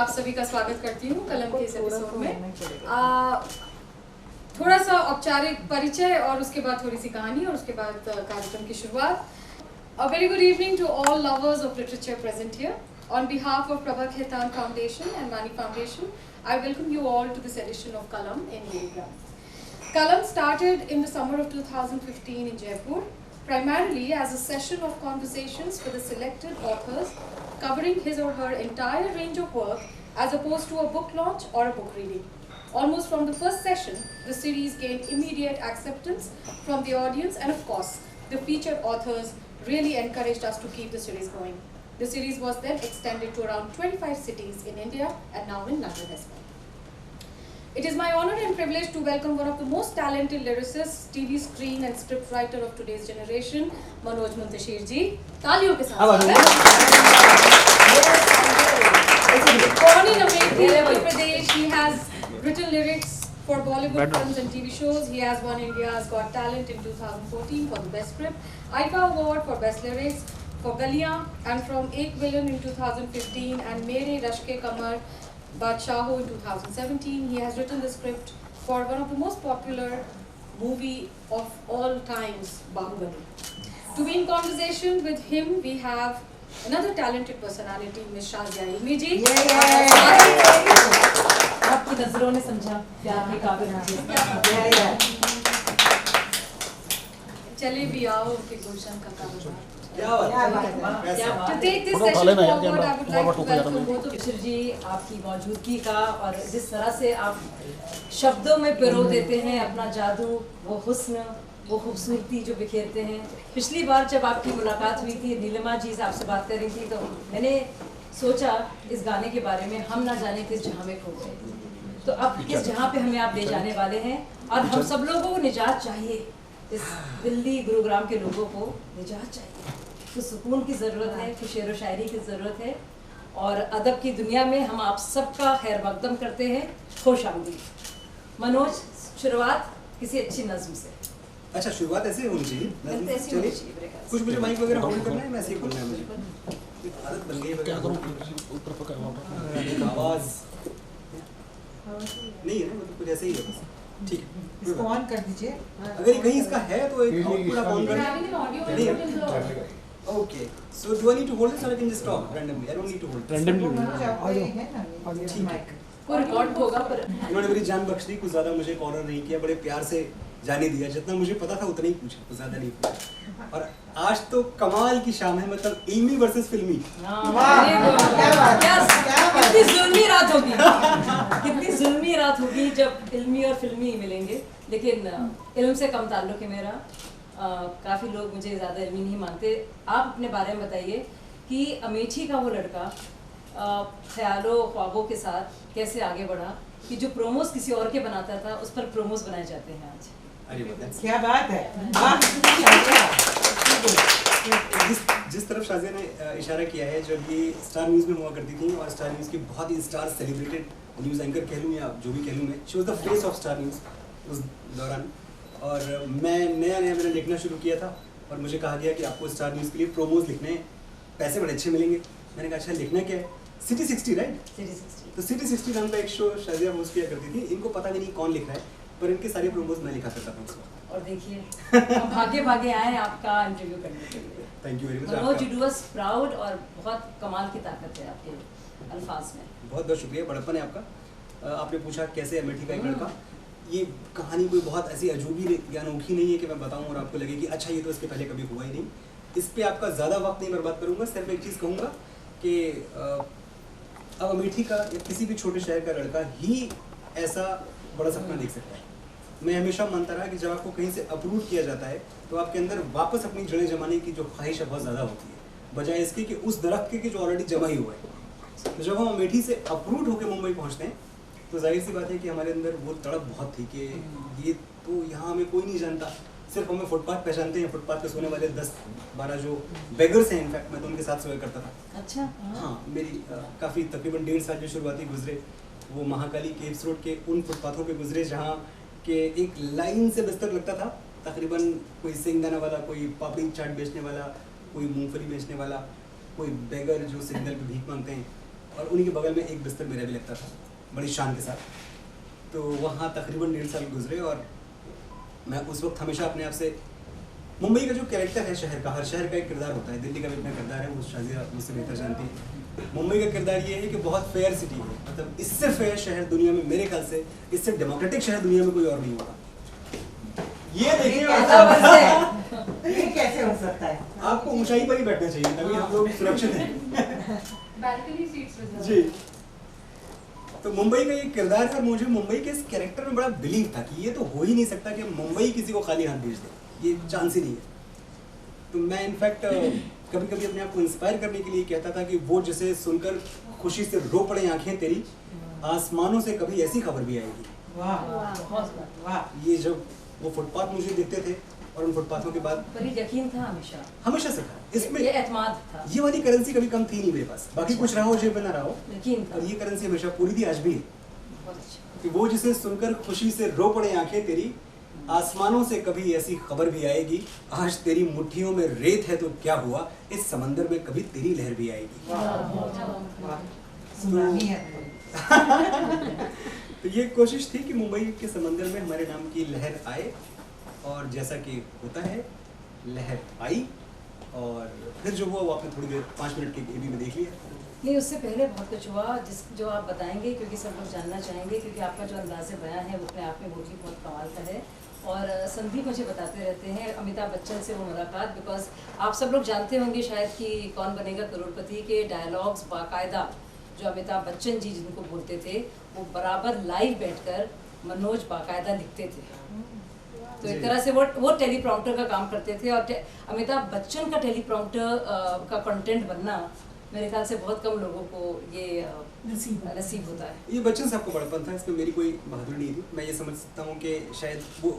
आप सभी का स्वागत करती हूँ कलम के इस एपिसोड में। थोड़ा सा औपचारिक परिचय और उसके बाद थोड़ी सी कहानी और उसके बाद कार्यक्रम की शुरुआत। A very good evening to all lovers of literature present here. On behalf of Prabha Khaitan Foundation and Mani Foundation, I welcome you all to this edition of Kalam in Gurugram. Kalam started in the summer of 2015 in Jaipur, primarily as a session of conversations with the selected authors covering his or her entire range of work as opposed to a book launch or a book reading. Almost from the first session, the series gained immediate acceptance from the audience, and of course, the featured authors really encouraged us to keep the series going. The series was then extended to around 25 cities in India and now in London as well. It is my honor and privilege to welcome one of the most talented lyricists, TV, screen and script writer of today's generation, Manoj Muntashir ji. Taaliyon ke saath. Born in Amethi, Uttar Pradesh, he has written lyrics for Bollywood films and TV shows. He has won India's Got Talent in 2014 for the best script, IFA Award for best lyrics for Galiyan, and from Ek Villain in 2015 and Mere Rashke Kamar Badshaho in 2017. He has written the script for one of the most popular movie of all times, Bahubali. To be in conversation with him, we have another talented personality, Ms. Shazia Ilmi ji. आपकी नजरों ने समझा प्यार के काबिल हैं। चले भी आओ कि गुलशन का कारोबार। To take this session forward, I would like to welcome both of Shiv जी, आपकी मौजूदगी का और जिस तरह से आप शब्दों में पिरो देते हैं अपना जादू, वो हुस्न, वो खूबसूरती जो बिखेरते हैं। पिछली बार जब आपकी मुलाकात हुई थी, नीलिमा जी से आपसे बात कर रही थी, तो मैंने सोचा इस गाने के बारे में हम ना जाने किस जहाँ में खो गए। तो अब किस जहाँ पे हमें आप ले जाने वाले हैं, और हम सब लोगों को निजात चाहिए, इस दिल्ली गुरुग्राम के लोगों को निजात चाहिए। तो सुकून की ज़रूरत है, कुछ शेर व शायरी की ज़रूरत है, और अदब की दुनिया में हम आप सबका खैर मकदम करते हैं। खुश आमदीद। मनोज, शुरुआत किसी अच्छी नज़्म से। अच्छा, शुरुआत ऐसे होनी चाहिए। चलिए, कुछ मुझे माइक वगैरह होल्ड करना है, मैं ऐसे ही बोलना है मुझे। आदत बन गई है। आवाज़ नहीं है ना, मतलब कुछ ऐसे ही है बस। ठीक है, इसको ऑन कर दीजिए। अगर ये कहीं इसका है तो एक आउटपुट आप ऑन कर। Okay, so do I need to hold this और I can just talk randomly? I don't need to hold randomly. ठीक है, वो रिकॉर्ड होगा, पर इन्होंने मेरी जान बख्श दी, कुछ ज़्यादा मुझे कॉर्नर नहीं किया, बड़े प्यार से जाने दिया, जितना मुझे पता था उतना ही पूछा, कुछ ज़्यादा नहीं पूछा। और आज तो कमाल की शाम है, मतलब इल्मी वर्सेस फिल्मी। कितनी जुल्मी रात होगी, कितनी जुल्मी रात होगी जब इल्मी और फिल्मी मिलेंगे। लेकिन इल्म से कम ताल्लुक है मेरा, काफ़ी लोग मुझे ज़्यादा इल्मी नहीं मानते। आप अपने बारे में बताइए कि अमेठी का वो लड़का ख्यालों ख्वाबों के साथ कैसे आगे बढ़ा, कि जो प्रोमोस किसी और के बनाता था उस पर प्रोमोस बनाए जाते हैं आज। क्या बात है। जिस तरफ शाज़िया ने इशारा किया है, जब ये स्टार न्यूज़ में हुआ करती थी और स्टार न्यूज़ की बहुत ही स्टार सेलिब्रेटेड न्यूज़ एंकर कह लूँ या जो भी कह लूँ मैं, she was the face of star news उस दौरान। और मैं नया मैंने लिखना शुरू किया था और मुझे कहा गया कि आपको स्टार न्यूज़ के लिए प्रोमोज लिखने हैं, पैसे बड़े अच्छे मिलेंगे। मैंने कहा अच्छा, लिखना क्या है? City 60, right? तो सिटी 60 नाम का एक शो शाज़िया होस्ट किया करती थी। इनको पता भी नहीं कौन लिख रहा है, पर इनके सारे प्रोमोज मैं लिखा करता था उसको। और देखिए हम भागे भागे आए आपका इंटरव्यू करने के लिए। Thank you very much. Manoj, you do us proud, और बहुत कमाल की ताकत है आपके अल्फाज में। बहुत बहुत शुक्रिया, बड़प्पन है आपका। आपने पूछा कैसे अमेठी का एक लड़का। ये कहानी कोई बहुत ऐसी अजूबी या अनोखी नहीं है कि मैं बताऊं और आपको लगे कि अच्छा ये तो इसके पहले कभी हुआ ही नहीं। इस पर आपका ज़्यादा वक्त नहीं बर्बाद करूंगा, सिर्फ एक चीज़ कहूँगा कि अब अमेठी का या किसी भी छोटे शहर का लड़का ही ऐसा बड़ा सपना देख सकता है। मैं हमेशा मानता रहा कि जब आपको कहीं से अप्रूव किया जाता है तो आपके अंदर वापस अपनी जड़ें जमाने की जो ख्वाहिश है बहुत ज़्यादा होती है, बजाय इसके कि उस दरख्त के जो ऑलरेडी जमा ही हुआ है। तो जब हम अमेठी से अप्रूव होकर मुंबई पहुँचते हैं तो जाहिर सी बात है कि हमारे अंदर वो तड़प बहुत थी कि ये तो यहाँ हमें कोई नहीं जानता, सिर्फ हमें फुटपाथ पहचानते हैं। फुटपाथ पे सोने वाले 10-12 जो बेगर्स हैं, इनफैक्ट मैं तो उनके साथ सोया करता था। अच्छा। हाँ, मेरी काफ़ी तकरीबन 1.5 साल जो शुरुआती गुजरे वो महाकाली केव्स रोड के उन फुटपाथों पे गुजरे जहाँ के एक लाइन से बिस्तर लगता था। तकरीबन कोई सिंगदाना वाला, कोई पापड़ी चाट बेचने वाला, कोई मूंगफली बेचने वाला, कोई बेगर जो सिग्नल पे भीख मांगते हैं, और उन्हीं के बगल में एक बिस्तर मेरा भी लगता था बड़ी शान के साथ। तो वहाँ तकरीबन 1.5 साल गुजरे और मैं उस वक्त हमेशा अपने आप से मुंबई का जो कैरेक्टर है शहर का, हर शहर का एक किरदार होता है, दिल्ली का भी अपना किरदार है, वो शाजिया मुझसे बेहतर जानती है। मुंबई का किरदार ये है कि बहुत फेयर सिटी है, मतलब इससे फेयर शहर दुनिया में मेरे ख्याल से, इससे डेमोक्रेटिक शहर दुनिया में कोई और नहीं होगा। ये देखिए ये कैसे हो सकता है? आपको ऊंचाई पर ही बैठना चाहिए तभी हम लोग सुरक्षित हैं। बैल्कनी सीट्स जी। तो मुंबई का ये किरदार है और मुझे मुंबई के इस कैरेक्टर में बड़ा बिलीव था कि ये तो हो ही नहीं सकता कि मुंबई किसी को खाली हाथ भेज दे, ये चांस ही नहीं है। तो मैं इनफैक्ट कभी कभी अपने आप को इंस्पायर करने के लिए कहता था कि वो जिसे सुनकर खुशी से रो पड़े आंखें तेरी, आसमानों से कभी ऐसी खबर भी आएगी। वाह वाह। ये जब वो फुटपाथ मुझे दिखते थे और उन फुटपाथों के बाद पर ये यकीन था हमेशा, हमेशा से था इसमें, ये एतमाद था, ये वाली करेंसी कभी कम थी नहीं मेरे पास, बाकी कुछ रहा हो जेब में ना रहा हो, यकीन था। और ये करेंसी हमेशा पूरी थी, आज भी है। बहुत अच्छा। कि वो जिसे सुनकर खुशी से रो पड़े आंखें तेरी, आसमानों से कभी ऐसी खबर भी आएगी, आज तेरी मुट्ठियों में रेत है तो क्या हुआ, इस समंदर में कभी तेरी लहर भी आएगी। वाह। सुनामी है। तो ये कोशिश थी कि मुंबई के समंदर में हमारे नाम की लहर आए, और जैसा कि होता है लहर आई, और फिर जो हुआ वो आपने थोड़ी देर 5 मिनट के एबी में देख लिया। नहीं, उससे पहले बहुत कुछ हुआ जो आप बताएंगे, क्योंकि सब लोग जानना चाहेंगे, क्योंकि आपका जो अंदाज़े बयां है वो अपने आप में बहुत ही बहुत कमाल का है। और संदीप मुझे बताते रहते हैं अमिताभ बच्चन से वो मुलाकात, बिकॉज आप सब लोग जानते होंगे शायद कि कौन बनेगा करोड़पति के डायलॉग्स बाकायदा जो अमिताभ बच्चन जी जिनको बोलते थे, वो बराबर लाइव बैठकर मनोज बाकायदा लिखते थे। तो एक तरह से वो टेलीप्रॉम्प्टर का काम करते थे, और अमिताभ बच्चन का टेलीप्रॉम्प्टर का कंटेंट बनना मेरे ख्याल से बहुत कम लोगों को ये नसीब होता है। ये बच्चन साहब को बड़पन था, इसमें मेरी कोई बहादुरी नहीं थी। मैं ये समझ सकता हूँ कि शायद वो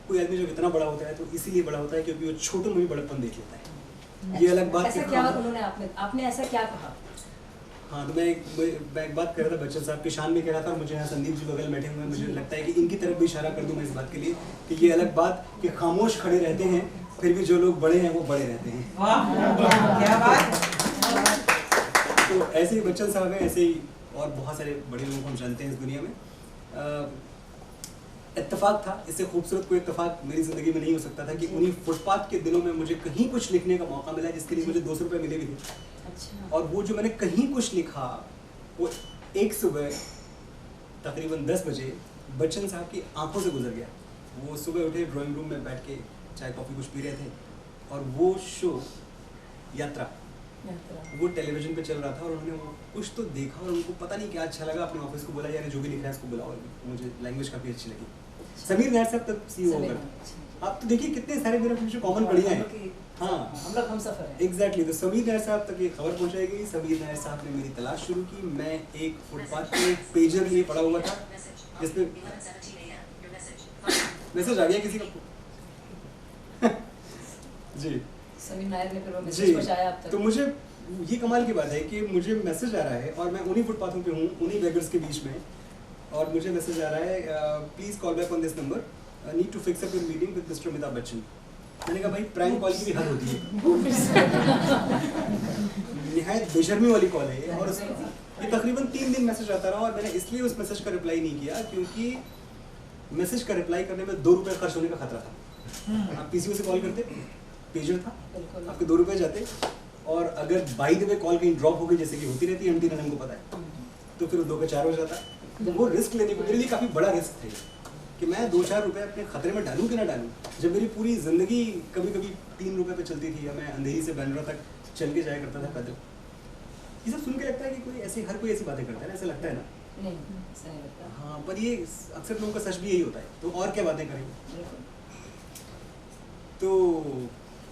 कोई आदमी जब इतना बड़ा होता है तो इसीलिए बड़ा होता है क्योंकि वो छोटों में भी बड़प्पन देख लेता है। ये अलग बात ऐसा कि क्या हाँ, उन्होंने आपने ऐसा क्या कहा? हाँ, तो मैं एक बात कर रहा था, बच्चन साहब की शान में कह रहा था, और मुझे यहाँ संदीप जी बगल बैठे हुए हैं, मुझे लगता है कि इनकी तरफ भी इशारा कर दूँ मैं इस बात के लिए कि ये अलग बात कि खामोश खड़े रहते हैं, फिर भी जो लोग बड़े हैं वो बड़े रहते हैं। वाह क्या बात। तो ऐसे ही बच्चन साहब हैं, ऐसे ही और बहुत सारे बड़े लोगों को हम जानते हैं इस दुनिया में। इत्तेफाक था, इससे खूबसूरत कोई इत्तेफाक मेरी ज़िंदगी में नहीं हो सकता था कि उन्हीं फुटपाथ के दिनों में मुझे कहीं कुछ लिखने का मौका मिला, जिसके लिए मुझे 200 रुपये मिले भी थे। अच्छा। और वो जो मैंने कहीं कुछ लिखा, वो एक सुबह तकरीबन 10 बजे बच्चन साहब की आंखों से गुजर गया। वो सुबह उठे, ड्राइंग रूम में बैठ के चाय कॉफ़ी कुछ पी रहे थे, और वो शो यात्रा वो टेलीविजन पे चल रहा था, और उन्होंने वो कुछ तो देखा और उनको पता नहीं क्या अच्छा लगा, अपने ऑफिस को बोला यार जो भी लिख रहा है इसको बुलाओ, मुझे लैंग्वेज काफ़ी अच्छी लगी। समीर नायर साहब तब CEO हो गए। आप तो देखिए कितने सारे मेरे पीछे कॉमन बढ़िया हैं। हाँ, हम लोग हम सफर हैं। एग्जैक्टली। तो समीर नायर साहब तक ये खबर पहुंचाई गई, समीर नायर साहब ने मेरी तलाश शुरू की। मैं एक फुटपाथ पे एक पेजर लिए पड़ा हुआ था जिसमें मैसेज आ गया किसी का। जी समीर नायर ने फिर वो जी। मैसेज पहुंचाया आप तक। तो मुझे ये कमाल की बात है कि मुझे मैसेज आ रहा है और मैं उन्हीं फुटपाथों पे हूँ, उन्हीं बेगर्स के बीच में, और मुझे मैसेज आ रहा है please call back on this number, need to fix up your meeting with mister Amitabh Bachchan. मैंने कहा भाई प्रैंक कॉल की भी हद होती है। निहायत बेशर्मी वाली कॉल है ये, और ये तकरीबन 3 दिन मैसेज आता रहा, और मैंने इसलिए उस मैसेज का रिप्लाई नहीं किया क्योंकि मैसेज का रिप्लाई करने में 2 रुपये खर्च होने का खतरा था। आप PCO से कॉल करते, पेजर था, आपके 2 रुपये जाते, और अगर बाई द वे कॉल कहीं ड्रॉप हो गई, जैसे कि होती रहती है, MT रन को पता है, तो फिर 2 का 4 हो जाता। तो वो रिस्क लेने को मेरे लिए काफ़ी बड़ा रिस्क थे कि मैं 2-4 रुपये अपने खतरे में डालूं कि ना डालूं, जब मेरी पूरी ज़िंदगी कभी कभी 3 रुपये पे चलती थी, या मैं अंधेरी से बैंड्रा तक चल के जाया करता था पैदल। ये सब सुन के लगता है कि कोई ऐसे, हर कोई ऐसी बातें करता है ना, ऐसा लगता है ना? नहीं, ऐसा नहीं लगता। हाँ, पर ये अक्सर लोगों का सच भी यही होता है, तो और क्या बातें करेंगे। तो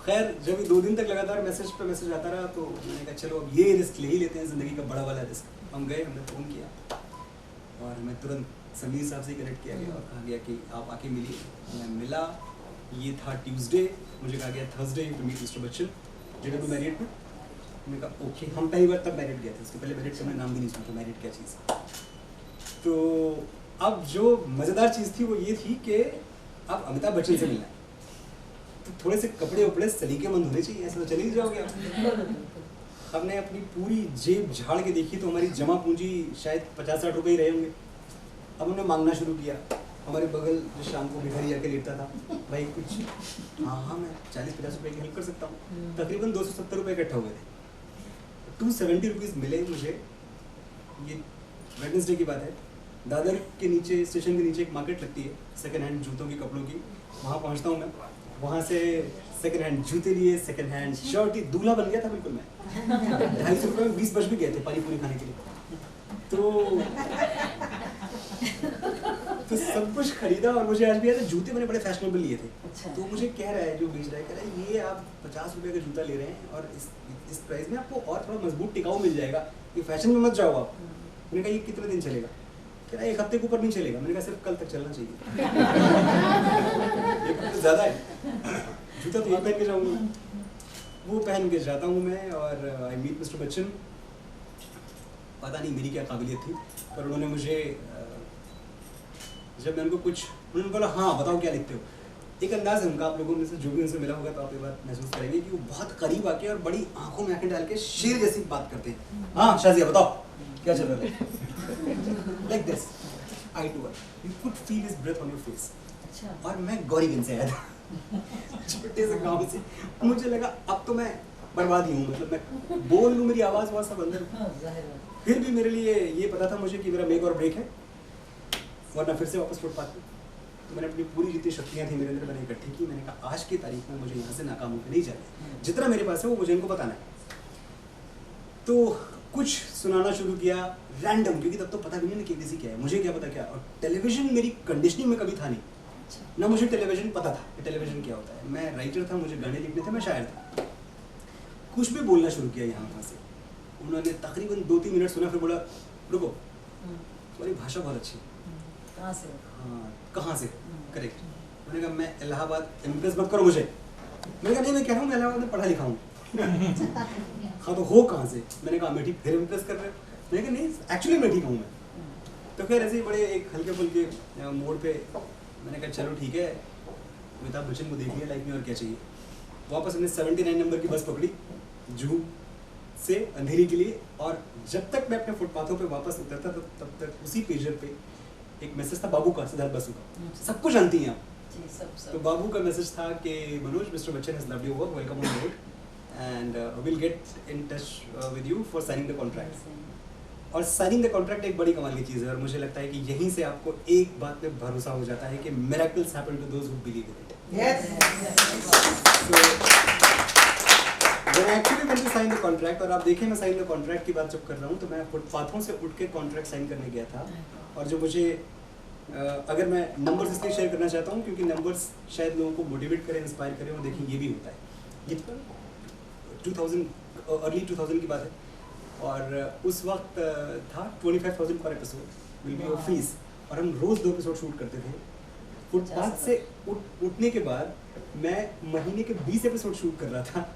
खैर जब ये 2 दिन तक लगातार मैसेज पे मैसेज आता रहा, तो मैंने कहा चलो अब ये रिस्क ले ही लेते हैं, ज़िंदगी का बड़ा वाला रिस्क। हम गए, हमने फ़ोन किया, और मैं तुरंत समीर साहब से कनेक्ट किया गया और कहा गया कि आप आके मिलिए। मैं मिला, ये था ट्यूसडे, मुझे कहा गया Thursday to meet mister Bachchan JW Marriott में। मैंने कहा ओके। हम पहली बार तब मैरियट गए थे, उसके पहले मैरियट का मैं नाम भी नहीं सुना, मैरियट क्या चीज़। तो अब जो मज़ेदार चीज़ थी वो ये थी कि अब अमिताभ बच्चन से मिलना है, तो थोड़े से कपड़े उपड़े सलीकेमंद होने चाहिए, ऐसा तो चले ही जाओगे आप। हमने अपनी पूरी जेब झाड़ के देखी तो हमारी जमा पूंजी शायद 50-60 रुपए ही रहे होंगे। अब हमने मांगना शुरू किया। हमारे बगल जो शाम को भिखारी आके लेटता था, भाई कुछ, हाँ मैं 40-50 रुपए की हेल्प कर सकता हूँ। तकरीबन 270 रुपए इकट्ठा हुए थे। 270 रुपीज़ मिले मुझे। ये वेडनेसडे की बात है। दादर के नीचे, स्टेशन के नीचे एक मार्केट लगती है सेकंड हैंड जूतों की, कपड़ों की। वहाँ पहुँचता हूँ मैं, वहाँ से सेकंड हैंड जूते लिए, सेकंड हैंड शर्ट, दूल्हा बन गया था बिल्कुल मैं। 250 रुपये में 20 बज भी गए थे पानी पूरी खाने के लिए। तो सब कुछ खरीदा और मुझे आज भी याद है जूते मैंने बड़े फैशनेबल लिए थे। अच्छा। तो मुझे कह रहा है जो बेच रहा है, कह रहा है ये आप 50 रुपये का जूता ले रहे हैं और इस प्राइस में आपको और थोड़ा मजबूत टिकाऊ मिल जाएगा, ये फैशन में मत जाओ आप। मैंने कहा ये कितने दिन चलेगा? कह रहा है 1 हफ्ते के ऊपर नहीं चलेगा। मैंने कहा सिर्फ कल तक चलना चाहिए। 1 हफ्ते ज़्यादा है, जूता तो ये पहन के जाऊँगा। वो पहन के जाता हूँ मैं और आई मीट मिस्टर बच्चन। पता नहीं मेरी क्या काबिलियत थी, पर उन्होंने मुझे जब मैं उनको कुछ, उन्होंने बोला हाँ बताओ क्या लिखते हो। एक अंदाज है उनका, आप लोगों में से जो भी उनसे मिला होगा तो आप ये बात महसूस करेंगे कि वो बहुत करीब आके और बड़ी आंखों में आंखें डाल के शेर जैसी बात करते हैं। हाँ शाजिया बताओ क्या चल रहा है, like this eye to eye, you could feel his breath on your face. अच्छा। और मैं गौरीगंज से आया था, छोटे से गाँव से। मुझे लगा अब तो मैं बर्बाद ही हूँ, मतलब मैं बोल लूँ, मेरी आवाज़ वहाँ सब अंदर। जाहिर है। फिर भी मेरे लिए ये पता था मुझे कि मेरा मेक और ब्रेक है, वरना फिर से वापस फुटपाथ पे। तो मैंने अपनी पूरी जितनी शक्तियाँ थी मेरे अंदर मैंने इकट्ठी की। मैंने कहा आज की तारीख में मुझे यहाँ से नाकाम होकर नहीं जाना, जितना मेरे पास है वो मुझे इनको बताना है। तो कुछ सुनाना शुरू किया रैंडम, क्योंकि तब तो पता भी नहीं ना केबीसी क्या है, मुझे क्या पता क्या। और टेलीविजन मेरी कंडीशनिंग में कभी था नहीं, ना मुझे टेलीविजन पता था कि टेलीविजन क्या होता है। मैं राइटर था, मुझे गाने लिखने थे, मैं शायर था। कुछ भी बोलना शुरू किया यहाँ वहाँ से। उन्होंने तकरीबन 2-3 मिनट सुना, फिर बोला रुको तुम्हारी भाषा बहुत अच्छी है। कहाँ से? हाँ कहाँ से? करेक्ट। मैंने कहा मैं इलाहाबाद, इम्प्रेस मत करो मुझे। मैंने कहा नहीं मैं कह रहा हूँ मैं इलाहाबाद में पढ़ा लिखा हूँ। हाँ तो हो कहाँ से? मैंने कहा अमेठी। फिर इम्प्रेस कर रहे हो? मैंने कहा नहीं एक्चुअली अमेठी का हूँ मैं। तो खैर ऐसे ही बड़े एक हल्के फुल्के मोड़ पे मैंने कहा चलो ठीक है, अमिताभ बच्चन को देख लिया लाइफ में और क्या चाहिए। वापस हमने 79 नंबर की बस पकड़ी जूहू से अंधेरी के लिए। और जब तक मैं अपने फुटपाथों पे वापस उतरता था तब तक उसी पेजर पे एक मैसेज था बाबू का, सिद्धार्थ बसु का। सब कुछ जानती हैं आप। जी, सब। तो बाबू का मैसेज था कि Manoj, mister Bachchan has loved your work, welcome on board and will get in touch with you for signing the contract. और साइनिंग द कॉन्ट्रैक्ट एक बड़ी कमाल की चीज़ है और मुझे लगता है कि यहीं से आपको एक बात पे भरोसा हो जाता है कि miracles happen to those who believe in it. When I actually went to sign the contract, और आप देखें मैं साइन द कॉन्ट्रैक्ट की बात जब कर रहा हूँ तो मैं फुटपाथों से उठ के कॉन्ट्रैक्ट साइन करने गया था। और जो मुझे अगर मैं नंबर्स इसलिए शेयर करना चाहता हूँ क्योंकि नंबर्स शायद लोगों को मोटिवेट करें, इंस्पायर करें। और देखिए ये भी होता है। ये 2000 अर्ली 2000 की बात है और उस वक्त था 25,000 पर episode will be your fees. और हम रोज़ 2 एपिसोड शूट करते थे। फुटपाथ से उठने के बाद मैं महीने के 20 एपिसोड शूट कर रहा था।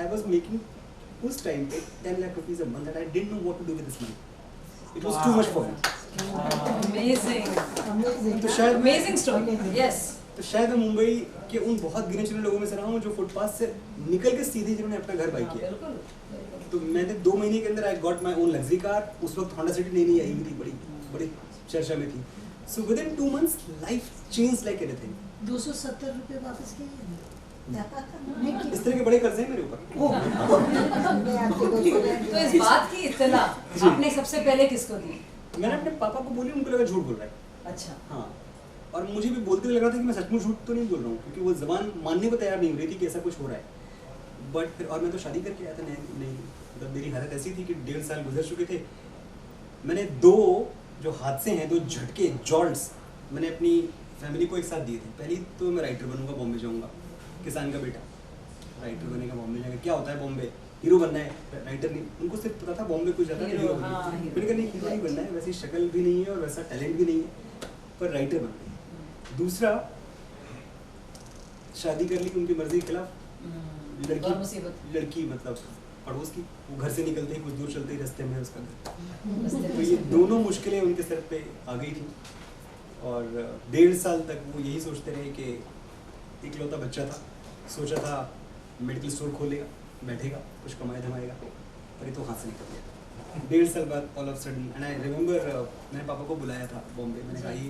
I was making उस टाइम पे 10 lakh rupees a month and I didn't know what to do with this money. It was too much for me. Amazing. तो शायद Amazing story. Yes. तो शायद मैं मुंबई के उन बहुत गिने चुने लोगों में से रहा हूँ जो फुटपाथ से निकल के सीधे जिन्होंने अपना घर बाई किया। बिल्कुल। तो मैंने 2 महीने के अंदर I got my own luxury car। उस वक्त Honda City नई आई हुई थी, बड़ी चर्चा में थी। So within 2 months life changed like anything। 270 रुपए वापस किए इस तरह के बड़े कर्जे हैं मेरे ऊपर। तो इस बात की इत्तला आपने सबसे पहले किसको दी? मैंने अपने पापा को बोली, उनको लगा झूठ बोल रहा है। अच्छा। हाँ, और मुझे भी बोलते हुए लग रहा था कि मैं सचमुच झूठ तो नहीं बोल रहा हूँ क्योंकि वो ज़बान मानने को तैयार नहीं हो रही थी कि ऐसा कुछ हो रहा है। बट फिर और मैं तो शादी करके आया था नहीं मतलब मेरी हालत ऐसी थी कि 1.5 साल गुजर चुके थे। मैंने 2 जो हादसे हैं, 2 झटके, जॉल्ट्स मैंने अपनी फैमिली को एक साथ दिए थे। पहली तो मैं राइटर बनूंगा, बॉम्बे जाऊँगा, किसान का बेटा राइटर बनेगा, बॉम्बे जाएगा। क्या होता है बॉम्बे? हीरो बनना है, राइटर नहीं। उनको सिर्फ पता था बॉम्बे कुछ ज़्यादा हीरो। मैंने कहा नहीं, हीरो नहीं बनना है, वैसी शक्ल भी नहीं है और वैसा टैलेंट भी नहीं है, पर राइटर बनना है। दूसरा, शादी कर ली उनकी मर्जी के खिलाफ। लड़की मतलब पड़ोस की, वो घर से निकलते ही कुछ दूर चलते ही रास्ते में उसका घर। तो ये दोनों मुश्किलें उनके सर पे आ गई थी और 1.5 साल तक वो यही सोचते रहे कि इकलौता बच्चा था, सोचा था मेडिकल स्टोर खोलेगा, बैठेगा, कुछ कमाए धमाएगा, पर ये तो हाथ से निकल गया। 1.5 साल बाद all of sudden and I remember मैंने पापा को बुलाया था बॉम्बे, मैंने कहा ये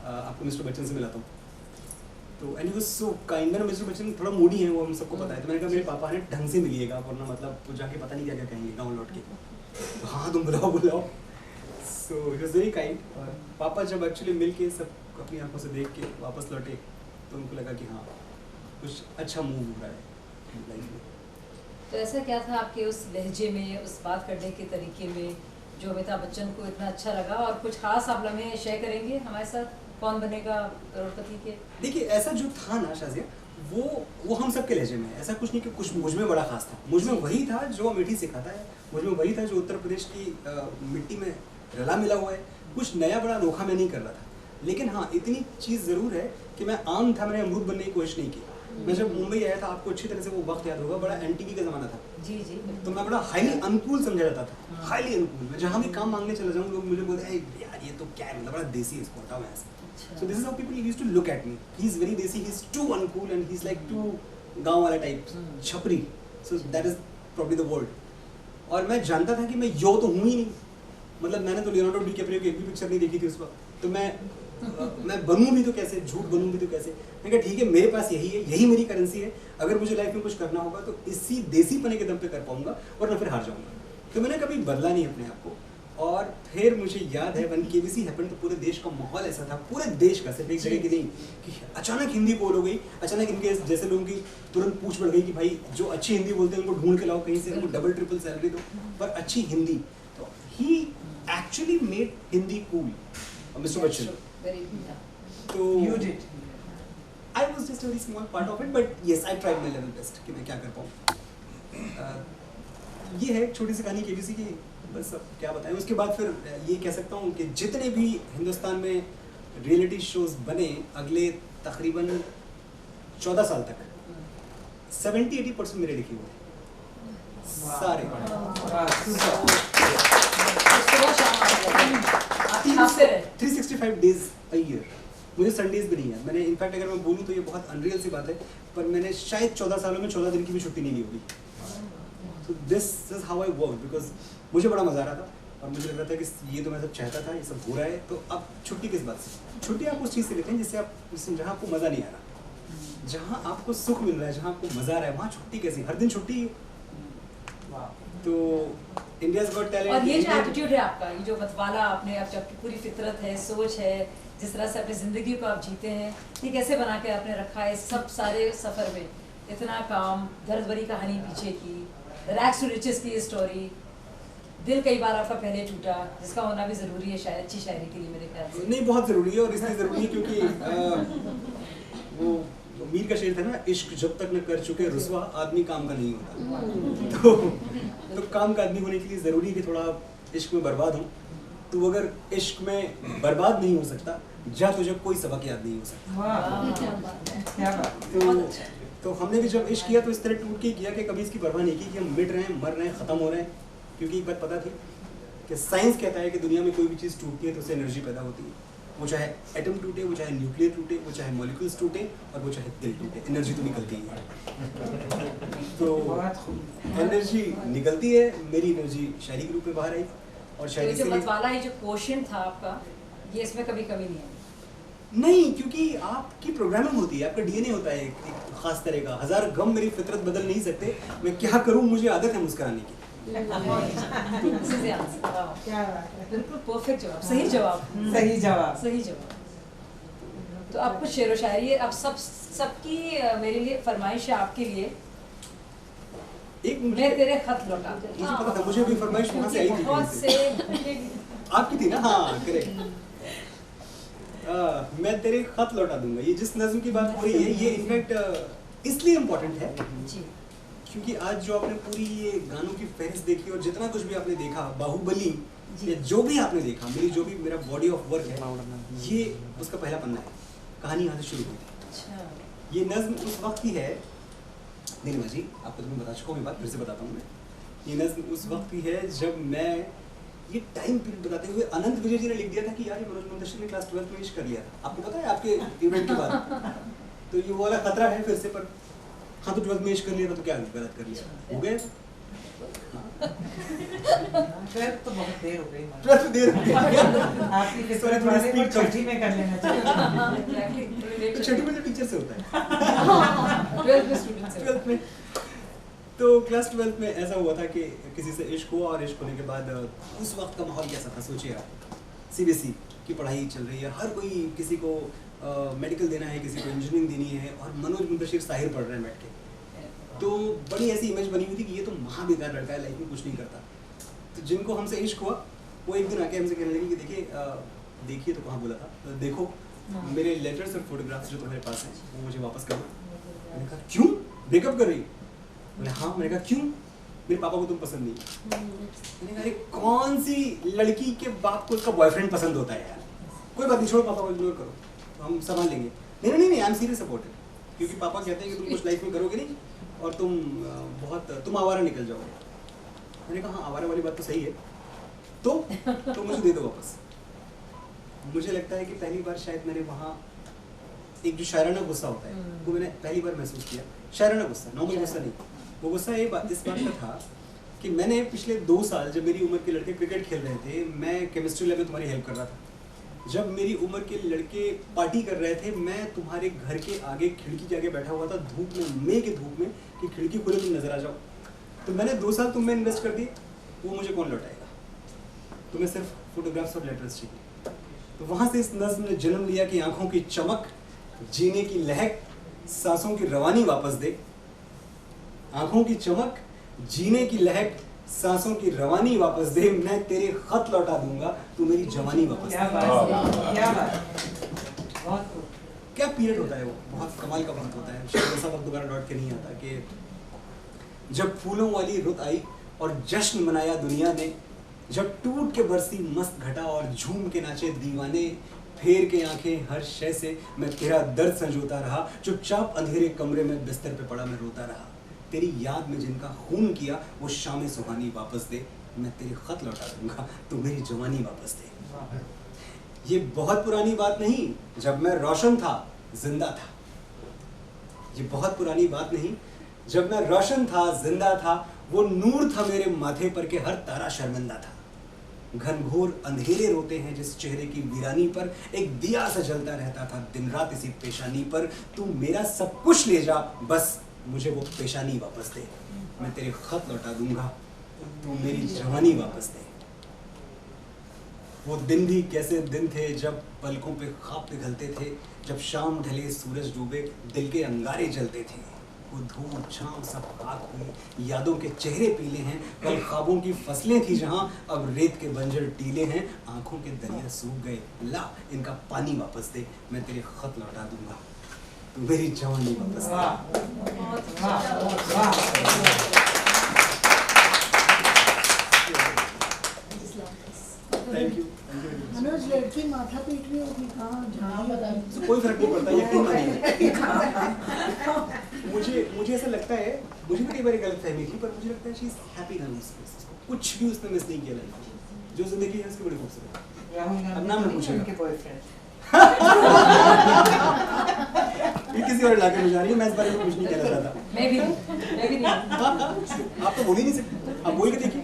आपको मिस्टर बच्चन से मिलाता हूँ, तो and he was so kind. मैंने मिस्टर बच्चन थोड़ा मूडी है, वो हम सबको पता है, तो मैंने कहा मेरे पापा ने ढंग से मिलिएगा वरना मतलब वो जाके पता नहीं क्या क्या कहेंगे गाँव लौट के, तो हाँ तुम बुलाओ बुलाओ। So it was very kind. और पापा जब एक्चुअली मिल के सब अपनी आंखों से देख के वापस लौटे तो उनको लगा कि हाँ कुछ अच्छा मूव हो रहा है लाइफ में। तो ऐसा क्या था आपके उस लहजे में, उस बात करने के तरीके में जो अमिताभ बच्चन को इतना अच्छा लगा, और कुछ खास आप लम्हे शेयर करेंगे हमारे साथ, कौन बनेगा करोड़पति के? देखिए ऐसा जो था ना शाजिया, वो हम सबके लहजे में है, ऐसा कुछ नहीं कि कुछ मुझ में बड़ा खास था। मुझ में वही था जो अमेठी सिखाता है, मुझ में वही था जो उत्तर प्रदेश की मिट्टी में रला मिला हुआ है। कुछ नया बड़ा अनोखा मैं नहीं कर रहा था, लेकिन हाँ इतनी चीज़ ज़रूर है कि मैं आम था, मैंने अमरूद बनने की कोशिश नहीं की। मैं जब मुंबई आया था, आपको अच्छी तरह से वो वक्त याद होगा, बड़ा एनटीवी का ज़माना था। जी जी। तो मैं बड़ा हाईली अनुकूल समझा जाता था, हाईली अनुकूल। मैं जहाँ भी काम मांगने चला जाऊँ लोग मुझे बोलते हैं यार ये तो क्या है, मतलब बड़ा देसी है, इसको हटाओ ऐसे। So this is how people used to look at me. He's very desi, he's too uncool and he's like too गाँव वाला टाइप, छपरी. So that is probably the word. और मैं जानता था कि मैं यो तो हूँ ही नहीं, मतलब मैंने तो लियोनार्डो डिकैप्रियो की एक भी पिक्चर नहीं देखी थी उस वक्त, तो मैं बनूँ भी तो कैसे, झूठ बनूँ भी तो कैसे। मैंने कहा ठीक है मेरे पास यही है, यही मेरी करेंसी है, अगर मुझे लाइफ में कुछ करना होगा तो इसी देसी पने के दम पे कर पाऊंगा वरना फिर हार जाऊंगा। तो मैंने कभी बदला नहीं अपने आप को। और फिर मुझे याद है वन केबीसी हैपन, तो पूरे देश का माहौल ऐसा था, पूरे देश का, सिर्फ एक जगह की नहीं, कि अचानक हिंदी बोल हो गई, अचानक इनके जैसे लोगों की तुरंत पूछ बढ़ गई कि भाई जो अच्छी हिंदी बोलते हैं उनको ढूंढ के लाओ कहीं से, उनको डबल ट्रिपल सैलरी दो, पर अच्छी हिंदी। तो ही actually made Hindi cool, mister Bachchan. तो You did. I was just a very small part of it, but yes, I tried my level best कि मैं क्या कर पाऊँ। ये है एक छोटी सी कहानी केबीसी की, बस अब क्या बताएं। उसके बाद फिर ये कह सकता हूँ कि जितने भी हिंदुस्तान में रियलिटी शोज बने अगले तकरीबन 14 साल तक, 70-80% मेरे लिखे हुए सारे। वाह, super. 365 days a year, मुझे संडेज भी नहीं है। मैंने इनफैक्ट अगर मैं बोलूँ तो ये बहुत अनरियल सी बात है, पर मैंने शायद 14 सालों में 14 दिन की भी छुट्टी नहीं ली होगी। तो this is how I work, because मुझे बड़ा मजा आ रहा था और मुझे लग रहा था कि ये तो मैं सब चाहता था, ये सब हो रहा है, तो अब छुट्टी किस बात से? छुट्टी आप उस चीज़ से लेते हैं जिससे जहाँ आपको मज़ा नहीं आ रहा, जहाँ आपको सुख मिल रहा है, जहाँ आपको मज़ा आ रहा है, वहाँ छुट्टी कैसी? हर दिन छुट्टी। तो इंडियाज़ गॉट टैलेंट। और ये जो एटीट्यूड है आपका, ये जो मतवाला आपने, आपकी पूरी फितरत है, सोच है, जिस तरह से अपनी ज़िंदगी को आप जीते हैं, ये कैसे बना के आपने रखा है सब सारे सफ़र में? इतना काम, दर्द भरी कहानी पीछे की, रैग्स टू रिचेस की स्टोरी, दिल कई बार आपका पहले टूटा, जिसका होना भी ज़रूरी है शायद अच्छी शायरी के लिए मेरे ख्याल से। नहीं, बहुत ज़रूरी है, और इसलिए ज़रूरी है क्योंकि वो मीर का शेर था ना, इश्क जब तक न कर चुके रुसवा आदमी काम का नहीं होता। तो काम का आदमी होने के लिए ज़रूरी है कि थोड़ा इश्क में बर्बाद हो। तो अगर इश्क में बर्बाद नहीं हो सकता, जा तुझे कोई सबक याद नहीं हो सकता। वाह, क्या बात। तो हमने भी जब इश्क किया तो इस तरह टूट के किया कि कभी इसकी परवाह नहीं की कि हम मिट रहे हैं, मर रहे हैं, ख़त्म हो रहे हैं। क्योंकि एक बात पता थी कि साइंस कहता है कि दुनिया में कोई भी चीज़ टूटती है तो उससे एनर्जी पैदा होती है। वो चाहे एटम टूटे, वो चाहे न्यूक्लियर टूटे, वो चाहे मॉलिक्यूल्स टूटे, और वो चाहे दिल टूटे, एनर्जी तो निकलती ही है। तो एनर्जी निकलती है, मेरी एनर्जी शायरी के रूप में बाहर आई, और तो शायरी ये जो से मतवाला, ये जो क्वेश्चन था आपका, ये इसमें कभी कमी नहीं है? नहीं, क्योंकि आपकी प्रोग्रामिंग होती है, आपका डीएनए होता है एक खास तरह का। हजार गम मेरी फितरत बदल नहीं सकते, मैं क्या करूं, मुझे आदत है मुस्कुराने की। क्या बात है। बिल्कुल परफेक्ट जवाब, सही जवाब, सही जवाब। सही जवाब। तो आप कुछ शेर व शायरी, अब सबकी मेरे लिए फरमाइश है आपके लिए, एक मैं तेरे खत लौटा दूं। मुझे पता था, मुझे भी फरमाइश वहाँ से आई थी। बहुत से आपकी थी ना? हाँ, करेक्ट। मैं तेरे खत लौटा दूंगा, ये जिस नज़्म की बात हो रही है, ये इनफैक्ट इसलिए इम्पोर्टेंट है जी, क्योंकि आज जो आपने पूरी ये गानों की फहरिस्त देखी और जितना कुछ भी आपने देखा, बाहुबली या जो भी आपने देखा, मेरा बॉडी ऑफ वर्क है, ये उसका पहला पन्ना है। कहानी यहाँ से शुरू हुई थी। अच्छा, ये नज़्म उस वक्त की है, नीलिमा जी आपको तो मैं बता चुका हूँ, ये बात फिर से बताता हूँ मैं। ये नज़्म उस वक्त की है जब मैं ये टाइम पीरियड बताते हुए अनंत विजय जी ने लिख दिया था कि यार ये मनोज मुंतशिर ने क्लास 12 में इश्क कर लिया था। आपको पता है आपके इवेंट के बाद? तो ये वो वाला खतरा है फिर से, पर हाँ तो 12 में इश्क कर लिया था तो क्या गलत कर लिया, हो गया। हाँ, ट्वेल्थ तो बहुत देर हो गई माँ। 12th में देर हो गई आपकी Sorry, किस्मत थोड़ी वाले को speed कम। छठी में कर लेना चाहिए। तो छठी में तो टीचर से होता है 12th में स्टूडेंट से 12th में। तो क्लास 12th में ऐसा हुआ था कि किसी से इश्क हुआ, और इश्क होने के बाद उस वक्त का माहौल कैसा था सोचिए आप। CBSE की पढ़ाई चल रही है, हर कोई किसी को मेडिकल देना है, किसी को इंजीनियरिंग देनी है, और मनोज मुंतशिर साहिर पढ़ रहे हैं बैठ के। तो बड़ी ऐसी इमेज बनी हुई थी कि ये तो महा बेकार लड़का है, लाइफ में कुछ नहीं करता। तो जिनको हमसे इश्क हुआ वो एक दिन आके हमसे कहने लगे कि देखिए तो कहाँ बोला था, तो देखो मेरे लेटर्स और फोटोग्राफ्स जो तुम्हारे पास हैं वो मुझे वापस करो। मैंने कहा क्यों, ब्रेकअप कर रही? मैंने हाँ। मैंने कहा क्यों? मेरे पापा को तुम पसंद नहीं। मैंने कहा अरे कौन सी लड़की के बाप को उसका बॉयफ्रेंड पसंद होता है यार, कोई बात नहीं, छोड़ो, पापा को इग्नोर करो, हम संभाल लेंगे। नहीं नहीं नहीं, I am serious about it, क्योंकि पापा कहते हैं कि तुम कुछ लाइफ में करोगे नहीं और तुम आवारा निकल जाओगे। मैंने कहा हाँ, आवारा वाली बात तो सही है, तो मुझे दे दो वापस। मुझे लगता है कि पहली बार शायद मैंने वहाँ एक जो शायराना गुस्सा होता है वो मैंने पहली बार महसूस किया। शायराना गुस्सा, नॉर्मल गुस्सा नहीं। वो गुस्सा इस बात का था कि मैंने पिछले 2 साल जब मेरी उम्र के लड़के क्रिकेट खेल रहे थे, मैं केमिस्ट्री लैब में तुम्हारी हेल्प कर रहा था। जब मेरी उम्र के लड़के पार्टी कर रहे थे, मैं तुम्हारे घर के आगे खिड़की के आगे बैठा हुआ था धूप में, मई की धूप में, कि खिड़की खोले तुम नजर आ जाओ। तो मैंने 2 साल तुम में इन्वेस्ट कर दिए, वो मुझे कौन लौटाएगा? तुम्हें सिर्फ फोटोग्राफ्स और लेटर्स चाहिए। तो वहाँ से इस नज़्म ने जन्म लिया कि आंखों की चमक, जीने की लहक, सांसों की रवानी वापस दे। आंखों की चमक, जीने की लहक, सांसों की रवानी वापस दे। मैं तेरे खत लौटा दूंगा, तू मेरी जवानी वापस क्या दे। बात है, क्या बात है। बहुत खूब। क्या पीरियड होता है वो, बहुत कमाल का वक्त होता है। शायद ऐसा वक्त दोबारा लौट के नहीं आता कि जब फूलों वाली रुत आई और जश्न मनाया दुनिया ने, जब टूट के बरसी मस्त घटा और झूम के नाचे दीवाने, फेर के आंखें हर शय से मैं तेरा दर्द संजोता रहा, चुपचाप अंधेरे कमरे में बिस्तर पे पड़ा मैं रोता रहा। तेरी याद में जिनका खून किया वो शाम सुहानी वापस दे। मैं तेरे खत लौटा दूंगा, तू मेरी जवानी वापस दे। ये बहुत पुरानी बात नहीं, जब मैं रोशन था जिंदा था। ये बहुत पुरानी बात नहीं, जब मैं रोशन था जिंदा था। वो नूर था मेरे माथे पर के हर तारा शर्मिंदा था। घनघोर अंधेरे रोते हैं जिस चेहरे की वीरानी पर, एक दिया सा जलता रहता था दिन रात इसी पेशानी पर। तू मेरा सब कुछ ले जा, बस मुझे वो पेशानी वापस दे। मैं तेरे खत लौटा दूंगा, तू मेरी जवानी वापस दे। वो दिन भी कैसे दिन थे जब पलकों पे ख्वाब पिघलते थे, जब शाम ढले सूरज डूबे दिल के अंगारे जलते थे। वो धूप छांव सब खाक हुई, यादों के चेहरे पीले हैं। कल ख्वाबों की फसलें थी जहां, अब रेत के बंजर टीले हैं। आंखों के दरिया सूख गए, ला इनका पानी वापस दे। मैं तेरे खत लौटा दूंगा, तू मेरी जवानी वापस दे। वाह वाह वाह। Thank you. मनोज, लड़की माथा पीट रही होगी, कहाँ जहाँ तो कोई फर्क नहीं पड़ता, यकीन मानिए। मुझे ऐसा लगता है, मुझे भी कई बार गलत फहमी थी, पर मुझे लगता है शी इज हैप्पी नाउ। कुछ भी उसने मिस नहीं किया लाइफ में। जो जिंदगी है उसकी बड़ी खूबसूरत है। राहुल अब गांधी नाम मत पूछिएगा। उनके बॉयफ्रेंड। ये किसी और इलाके में जा रही है, मैं इस बारे में कुछ नहीं कहना चाहता। मैं भी नहीं। आप तो बोल ही नहीं सकते, आप बोल के देखिए।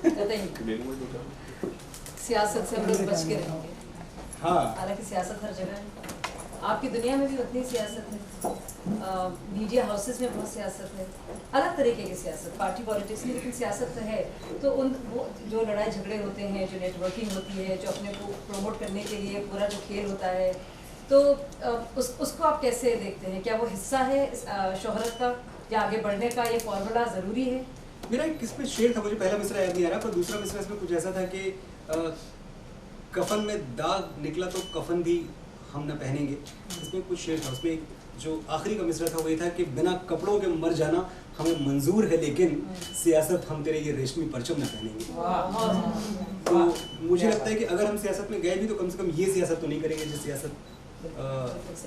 कहते हैं, सियासत से हम लोग बच के रहेंगे। हाँ, हालांकि सियासत हर जगह है, आपकी दुनिया में भी उतनी सियासत है, मीडिया हाउसेस में बहुत सियासत है, अलग तरीके की सियासत, पार्टी पॉलिटिक्स में, लेकिन सियासत तो है। तो वो जो लड़ाई झगड़े होते हैं, जो नेटवर्किंग होती है, जो अपने को प्रमोट करने के लिए पूरा जो खेल होता है, तो उसको आप कैसे देखते हैं? क्या वो हिस्सा है शोहरत का, या आगे बढ़ने का ये फॉर्मूला ज़रूरी है? मेरा एक किस पे शेर था, मुझे पहला मिसरा याद नहीं आ रहा, पर दूसरा मिसरा इसमें कुछ ऐसा था कि कफन में दाग निकला तो कफन भी हम न पहनेंगे। इसमें कुछ शेर था, उसमें जो आखिरी का मिसरा था वो ये था कि बिना कपड़ों के मर जाना हमें मंजूर है, लेकिन सियासत हम तेरे ये रेशमी परचम न पहनेंगे। तो मुझे लगता है कि अगर हम सियासत में गए भी तो कम से कम ये सियासत तो नहीं करेंगे जिस सियासत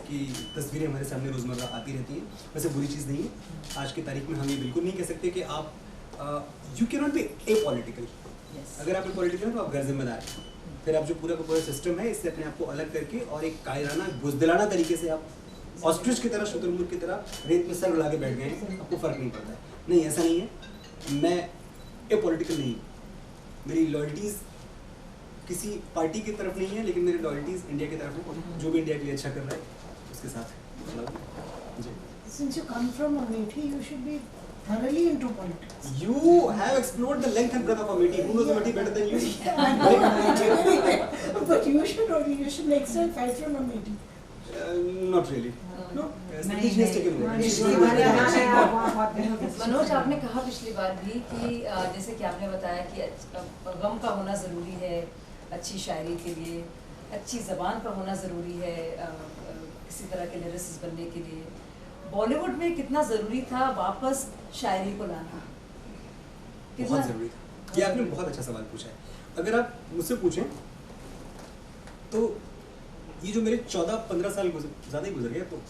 की तस्वीरें हमारे सामने रोज़मर्रा आती रहती हैं। वैसे बुरी चीज़ नहीं है, आज की तारीख में हम ये बिल्कुल नहीं कह सकते कि आप you can not be A political. अगर आप पॉलिटिकल हैं तो आप गैर जिम्मेदार हैं। फिर आप जो पूरा का पूरा सिस्टम है इससे अपने आप को अलग करके और एक कायराना बुज़दिलाना तरीके से आप ऑस्ट्रिच की तरह, शुतुरमुर्ग की तरह रेत में सर उड़ा के बैठ गए हैं, आपको फ़र्क नहीं पड़ता है। नहीं, ऐसा नहीं है। मैं ए पॉलिटिकल नहीं, मेरी लॉयल्टीज़ किसी पार्टी की तरफ नहीं है, लेकिन मेरी लॉयल्टीज़ इंडिया की तरफ है। जो भी इंडिया के लिए अच्छा कर रहा है उसके साथ है जी। Since you come from Amethi, you should be thoroughly into politics. You have explored the length and breadth of Amethi. Who knows Amethi better than you? I know Amethi very well, but you should next time fight from Amethi. Not really. No? Satish has taken over. पिछली बार यहाँ से बहुत दिनों के मनोज, आपने कहा पिछली बार भी कि जैसे कि आपने बताया कि गम का होना ज़रूरी है अच्छी शायरी के लिए, अच्छी ज़बान का होना ज़रूरी है किसी तरह के लिरिसिस्ट बनने के लिए। बॉलीवुड में कितना ज़रूरी था वापस शायरी को लाना? बहुत ज़रूरी था। ये आपने बहुत अच्छा सवाल पूछा है। अगर आप मुझसे पूछें तो ये जो मेरे 14-15 साल ज़्यादा ही गुजर गए तो,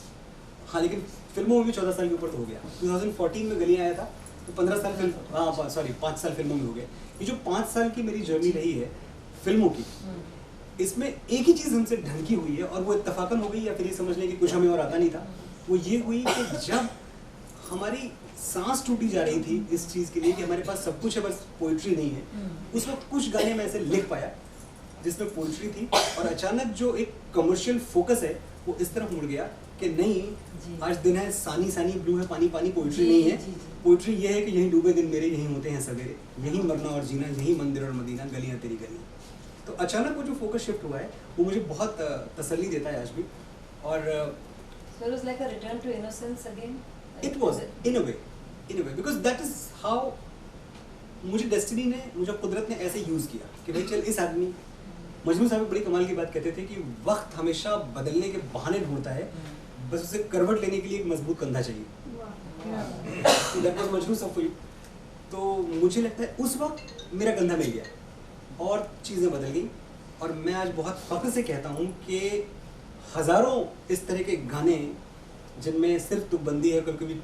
हाँ, लेकिन फिल्मों में भी 14 साल के ऊपर तो हो गया। 2014 में गली आया था तो 15 साल फिल्म, हाँ सॉरी 5 साल फिल्मों में हो गए। ये जो 5 साल की मेरी जर्नी रही है फिल्मों की, इसमें एक ही चीज़ हमसे ढंकी हुई है और वो इत्तफाकन हो गई, या फिर ये समझ लें कि कुछ हमें और आता नहीं था। वो ये हुई कि जब हमारी सांस टूटी जा रही थी इस चीज़ के लिए कि हमारे पास सब कुछ है बस पोइट्री नहीं है, उस वक्त कुछ गाने में ऐसे लिख पाया जिसमें पोइट्री थी, और अचानक जो एक कमर्शियल फोकस है वो इस तरफ मुड़ गया कि नहीं, आज दिन है सानी सानी, ब्लू है पानी पानी, पोइट्री नहीं है। पोइट्री ये है कि यहीं डूबे दिन मेरे, यहीं होते हैं सवेरे, यहीं मरना और जीना, यहीं मंदिर और मदीना, गलियां तेरी गलियां। तो अचानक वो जो फोकस शिफ्ट हुआ है वो मुझे बहुत तसल्ली देता है आज भी। और So it was like a return to innocence again? it was in a way because that is how मुझे डेस्टिनी ने, मुझे कुदरत ने ऐसे यूज़ किया कि भाई चल, इस आदमी, मजनू साहब बड़ी कमाल की बात कहते थे कि वक्त हमेशा बदलने के बहाने ढूंढता है, बस उसे करवट लेने के लिए एक मजबूत कंधा चाहिए। That was मजनू साहब for you। तो मुझे लगता है उस वक्त मेरा कंधा मिल गया और चीज़ें बदल गई, और मैं आज बहुत फख्र से कहता हूँ कि हज़ारों इस तरह के गाने जिनमें सिर्फ तुकबंदी है, कभी कभी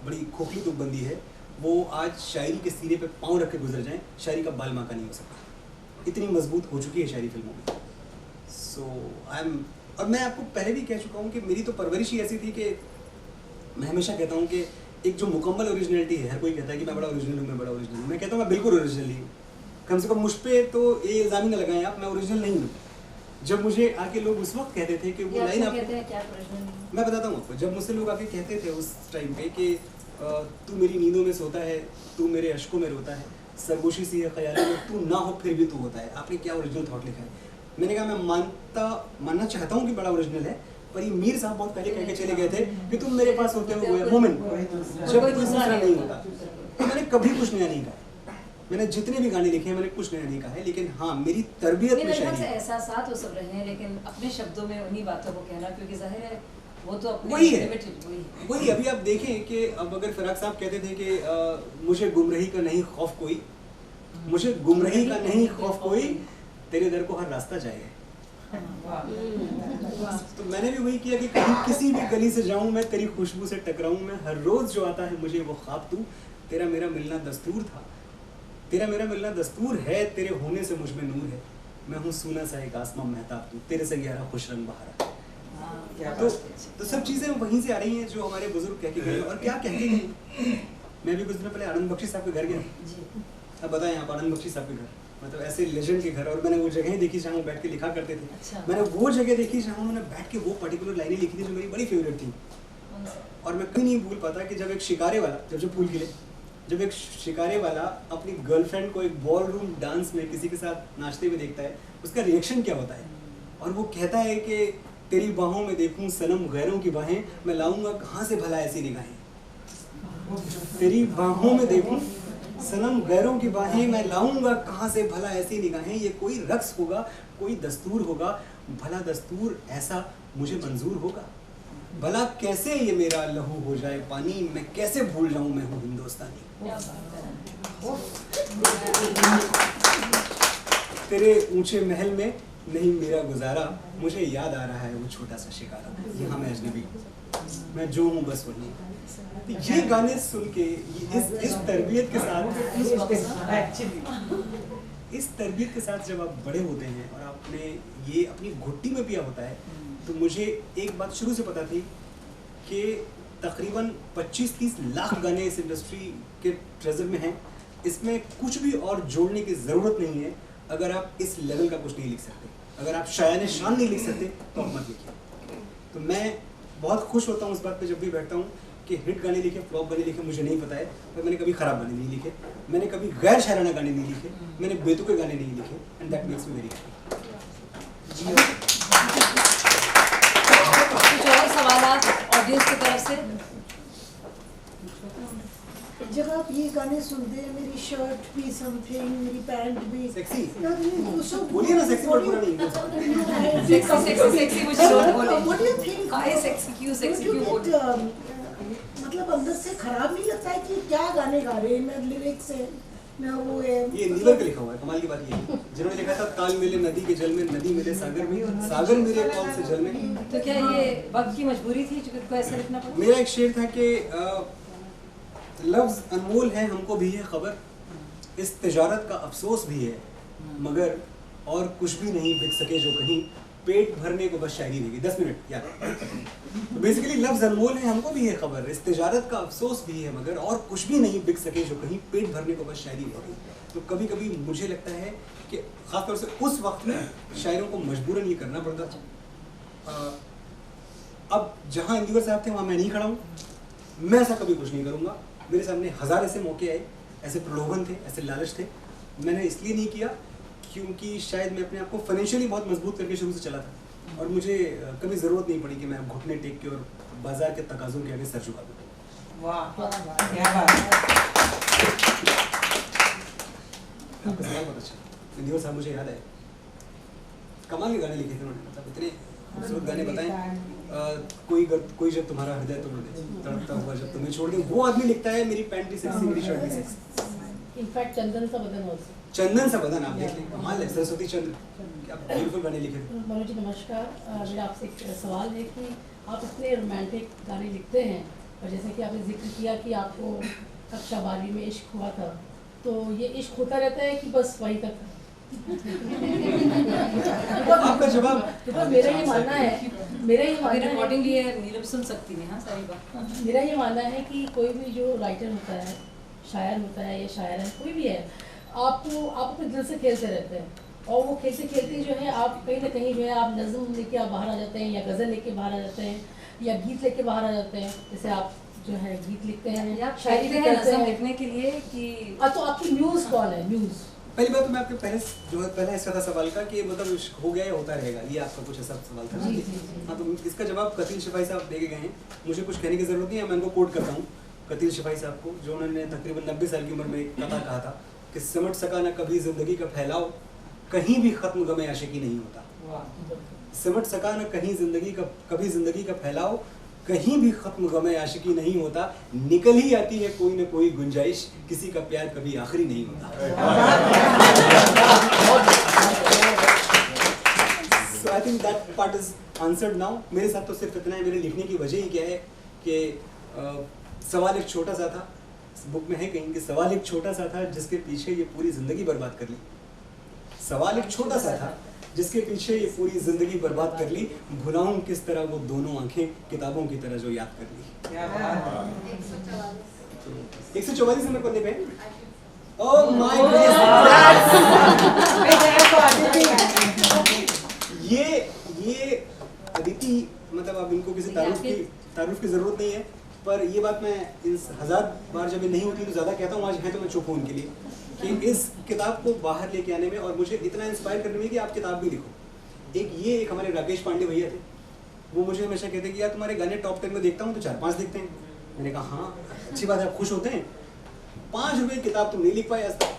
बड़ी खोखली तुकबंदी है, वो आज शायरी के सीने पे पाँव रख के गुजर जाएं, शायरी का बाल माका नहीं हो सकता। इतनी मजबूत हो चुकी है शायरी फिल्मों में। सो आई एम, और मैं आपको पहले भी कह चुका हूँ कि मेरी तो परवरिश ही ऐसी थी कि मैं हमेशा कहता हूँ कि एक जो मुकम्मल ओरिजिनलिटी है, हर कोई कहता है कि मैं बड़ा ओरिजिनल हूँ, मैं बड़ा ओरिजिनल हूँ, मैं कहता हूँ मैं बिल्कुल ओरिजिनल नहीं हूँ। कम से कम मुझ पर तो ये इल्ज़ाम ही ना लगाएं आप, मैं ओरिजिनल नहीं हूँ। जब मुझे आके लोग उस वक्त कहते थे कि वो लाइन आप, मैं बताता हूँ आपको, जब मुझसे लोग आके कहते थे उस टाइम पे कि तू मेरी नींदों में सोता है, तू मेरे अश्कों में रोता है, सरगोशी सी है ख्यालों में, तू ना हो फिर भी तू होता है, आपने क्या ओरिजिनल थॉट लिखा है। मैंने कहा मैं मानना चाहता हूँ कि बड़ा ओरिजिनल है, पर ये मीर साहब बहुत पहले कह के चले गए थे कि तुम मेरे पास होते हो मोमिन, जब कोई दूसरा नहीं होता। तो मैंने कभी कुछ नया नहीं कहा, मैंने जितने भी गाने लिखे हैं मैंने कुछ नया नहीं कहा है, लेकिन हाँ मेरी तरबियत में शायरी एहसासात वो सब रहे हैं, लेकिन अपने शब्दों में उन्हीं बातों को कहना, क्योंकि जाहिर है वो तो अपने वही है, लिमिटेड वही। अभी आप देखें कि अब अगर फिराक साहब कहते थे कि मुझे गुमराही का नहीं खौफ कोई, मुझे गुमराही का नहीं खौफ कोई, तेरे दर को हर रास्ता जाएगा। तो मैंने भी वही किया कि कहीं किसी भी गली से जाऊं मैं, तेरी खुशबू से टकराऊं मैं, हर रोज जो आता है मुझे वो ख्वाब तू, तेरा मेरा मिलना दस्तूर था, तेरा मेरा मिलना दस्तूर है, तेरे होने से मुझ में नूर है, मैं हूँ सूना सा एक आसमां महताब तू, तेरे से ग्यारह खुश रंग बहारा। तो सब चीज़ें वहीं से आ रही हैं जो हमारे बुजुर्ग कह के गए, और क्या कह के गए। मैं भी कुछ दिन पहले आनंद बख्शी साहब के घर गया, अब बताएं आप, आनंद बख्शी साहब के घर, मतलब ऐसे लेजेंड के घर, और मैंने वो जगह देखी जहाँ वो बैठ के लिखा करते थे। अच्छा। मैंने वो जगह देखी जहाँ उन्होंने बैठ के वो पर्टिकुलर लाइनें लिखी थी जो मेरी बड़ी फेवरेट थी, और मैं कभी नहीं भूल पाता कि जब एक शिकारे वाला, जब फूल खिले, जब एक शिकारे वाला अपनी गर्लफ्रेंड को एक बॉल रूम डांस में किसी के साथ नाचते हुए देखता है, उसका रिएक्शन क्या होता है। और वो कहता है कि तेरी बाहों में देखूं सनम गैरों की बाहें, मैं लाऊंगा कहाँ से भला ऐसी निगाहें। तेरी बाहों में देखूं सनम गैरों की बाहें, मैं लाऊंगा कहाँ से भला ऐसी निगाहें। ये कोई रक्स होगा, कोई दस्तूर होगा, भला दस्तूर ऐसा मुझे मंजूर होगा। भला कैसे ये मेरा लहू हो जाए पानी, मैं कैसे भूल जाऊं मैं हूँ हिंदुस्तानी। तेरे ऊंचे महल में नहीं मेरा गुजारा, मुझे याद आ रहा है वो छोटा सा शिकारा, यहाँ मैं अजनबी, मैं जो हूँ बस वही। ये गाने सुन के इस तरबियत के साथ, इस तरबियत के साथ जब आप बड़े होते हैं और आपने ये अपनी घुट्टी में पिया होता है, तो मुझे एक बात शुरू से पता थी कि तकरीबन 25-30 लाख गाने इस इंडस्ट्री के ट्रेजर में हैं। इसमें कुछ भी और जोड़ने की ज़रूरत नहीं है। अगर आप इस लेवल का कुछ नहीं लिख सकते, अगर आप शायान शान नहीं लिख सकते तो आप मत लिखिए। तो मैं बहुत खुश होता हूँ इस बात पे जब भी बैठता हूँ कि हिट गाने लिखे, फ्लॉप गाने लिखे, मुझे नहीं पता है, पर मैंने कभी ख़राब गाने नहीं लिखे, मैंने कभी गैर शायराना गाने नहीं लिखे, मैंने बेतुके गाने नहीं लिखे, and that makes me very happy. कुछ और सवाल ऑडियंस की तरफ से? जब आप ये गाने सुनते हैं, मेरी शर्ट भी समथिंग, मेरी पैंट भी सेक्सी यार, ये so बोलिए ना, सेक्सी वर्ड पूरा नहीं। सेक्सी मुझे don't बोले। What do you think? काहे सेक्सी क्यों बोले? मतलब अंदर से खराब नहीं लगता है कि क्या गाने गा रहे हैं, ना लिरिक्स है ना वो है। ये नीलर का लिखा हुआ है। कमाल की बात ये है, जिन्होंने लिखा था ताल मिले नदी के जल में, नदी मिले सागर में, सागर मेरे कौन से जल में। तो क्या ये वक्त की मजबूरी थी जो को ऐसा लिखना पड़ा? मेरा एक शेर था कि लफ्ज़ अनमोल है हमको भी है खबर, इस तिजारत का अफसोस भी है, मगर और कुछ भी नहीं बिक सके जो कहीं, पेट भरने को बस शायरी देगी। 10 मिनट यार। तो बेसिकली लफ्ज़ अनमोल है हमको भी है खबर, इस तिजारत का अफसोस भी है, मगर और कुछ भी नहीं बिक सके जो कहीं, पेट भरने को बस शायरी देगी। तो कभी कभी मुझे लगता है कि ख़ासतौर से उस वक्त में शायरों को मजबूरन ये करना पड़ता था। अब जहाँ इंदिवर साहब थे वहाँ मैं नहीं खड़ा हूँ, मैं ऐसा कभी कुछ नहीं करूँगा। मेरे सामने हज़ार ऐसे मौके आए, ऐसे प्रलोभन थे, ऐसे लालच थे, मैंने इसलिए नहीं किया क्योंकि शायद मैं अपने आप को फाइनेंशियली बहुत मजबूत करके शुरू से चला था, और मुझे कभी ज़रूरत नहीं पड़ी कि मैं घुटने टेक के और बाजार के तकाज़ों के आगे सर झुका दूँ। वाह क्या बात है। आपका सवाल बहुत अच्छा। इंदिवर साहब मुझे याद है, कमाल के गाने लिखे थे उन्होंने, मतलब इतने खूबसूरत गाने बताएं। कोई जब तुम्हारा हृदय तोड़ दे, तड़पता हुआ जब तुम्हें छोड़ दे, वो आदमी लिखता है मेरी पैंट भी सेक्सी, मेरी शर्ट भी सेक्सी। इनफैक्ट चंदन सा बदन also। चंदन सा बदन, आप देख लें, कमाल है। सरस्वती चंद्र, क्या ब्यूटीफुल गाने लिखे थे। मनोज जी नमस्कार, मेरा आपसे एक सवाल है कि आप इतने रोमांटिक गाने लिखते हैं, और जैसे कि आपने जिक्र किया कि आपको कक्षा 12वीं में इश्क हुआ था, तो ये इश्क होता रहता है कि बस वहीं तक? आपका जवाब? तो मेरा ये मानना है, रिकॉर्डिंग ये नीलम सुन सकती है। हाँ सारी बात। मेरा ये मानना है कि कोई भी जो राइटर होता है, शायर होता है या शायर है, कोई भी है, आप अपने दिल से खेलते रहते हैं, और वो खेलते खेलते जो है आप कहीं ना कहीं जो है आप नज़म लेके आप बाहर आ जाते हैं, या गज़ल लेके बाहर आ जाते हैं, या गीत लेके बाहर आ जाते हैं। जैसे आप जो है गीत लिखते हैं या शायरी भी है नज़म लिखने के लिए कि तो आपकी म्यूज़ कौन है? म्यूज़ पहली बात तो मैं आपके पहला हिस्सा था सवाल का कि मतलब इश्क हो गया या होता रहेगा, ये आपका कुछ ऐसा सवाल था। हाँ, तो इसका जवाब कतील शिफाई साहब दे के गए हैं, मुझे कुछ कहने की जरूरत नहीं है। मैं उनको कोट करता हूँ कतील शिफाई साहब को, जो उन्होंने तकरीबन 90 साल की उम्र में एक कथा कहा था कि सिमट सका न कभी जिंदगी का फैलाव, कहीं भी खत्म गमे आशिकी नहीं होता। सिमट सका न कभी जिंदगी का फैलाव, कहीं भी खत्म गमे आशिकी नहीं होता, निकल ही आती है कोई न कोई गुंजाइश, किसी का प्यार कभी आखिरी नहीं होता। So I think that part is answered now. मेरे साथ तो सिर्फ इतना है। मेरे लिखने की वजह ही क्या है कि सवाल एक छोटा सा था, बुक में है कहीं कि सवाल एक छोटा सा था जिसके पीछे ये पूरी जिंदगी बर्बाद कर ली। सवाल एक छोटा सा था जिसके पीछे ये पूरी जिंदगी बर्बाद कर ली, भुलाऊं किस तरह वो दोनों आंखें किताबों की तरह जो याद कर ली। क्या बात है। 144 नंबर पन्ने पे। ओह माय गॉड, ये अदिति, मतलब अब इनको किसी तारुफ की जरूरत नहीं है, पर ये बात मैं इन 1000 बार जब ये नहीं होती तो ज़्यादा कहता हूँ, आज है तो मैं चुप हूँ उनके लिए कि इस किताब को बाहर लेके आने में और मुझे इतना इंस्पायर करने में कि आप किताब भी लिखो। एक हमारे राकेश पांडे भैया थे, वो मुझे हमेशा कहते कि यार तुम्हारे गाने टॉप 10 में देखता हूँ तो 4-5 लिखते हैं। मैंने कहा हाँ अच्छी बात है, आप खुश होते हैं। 5 रुपये किताब तुम नहीं लिख पाए आज तक।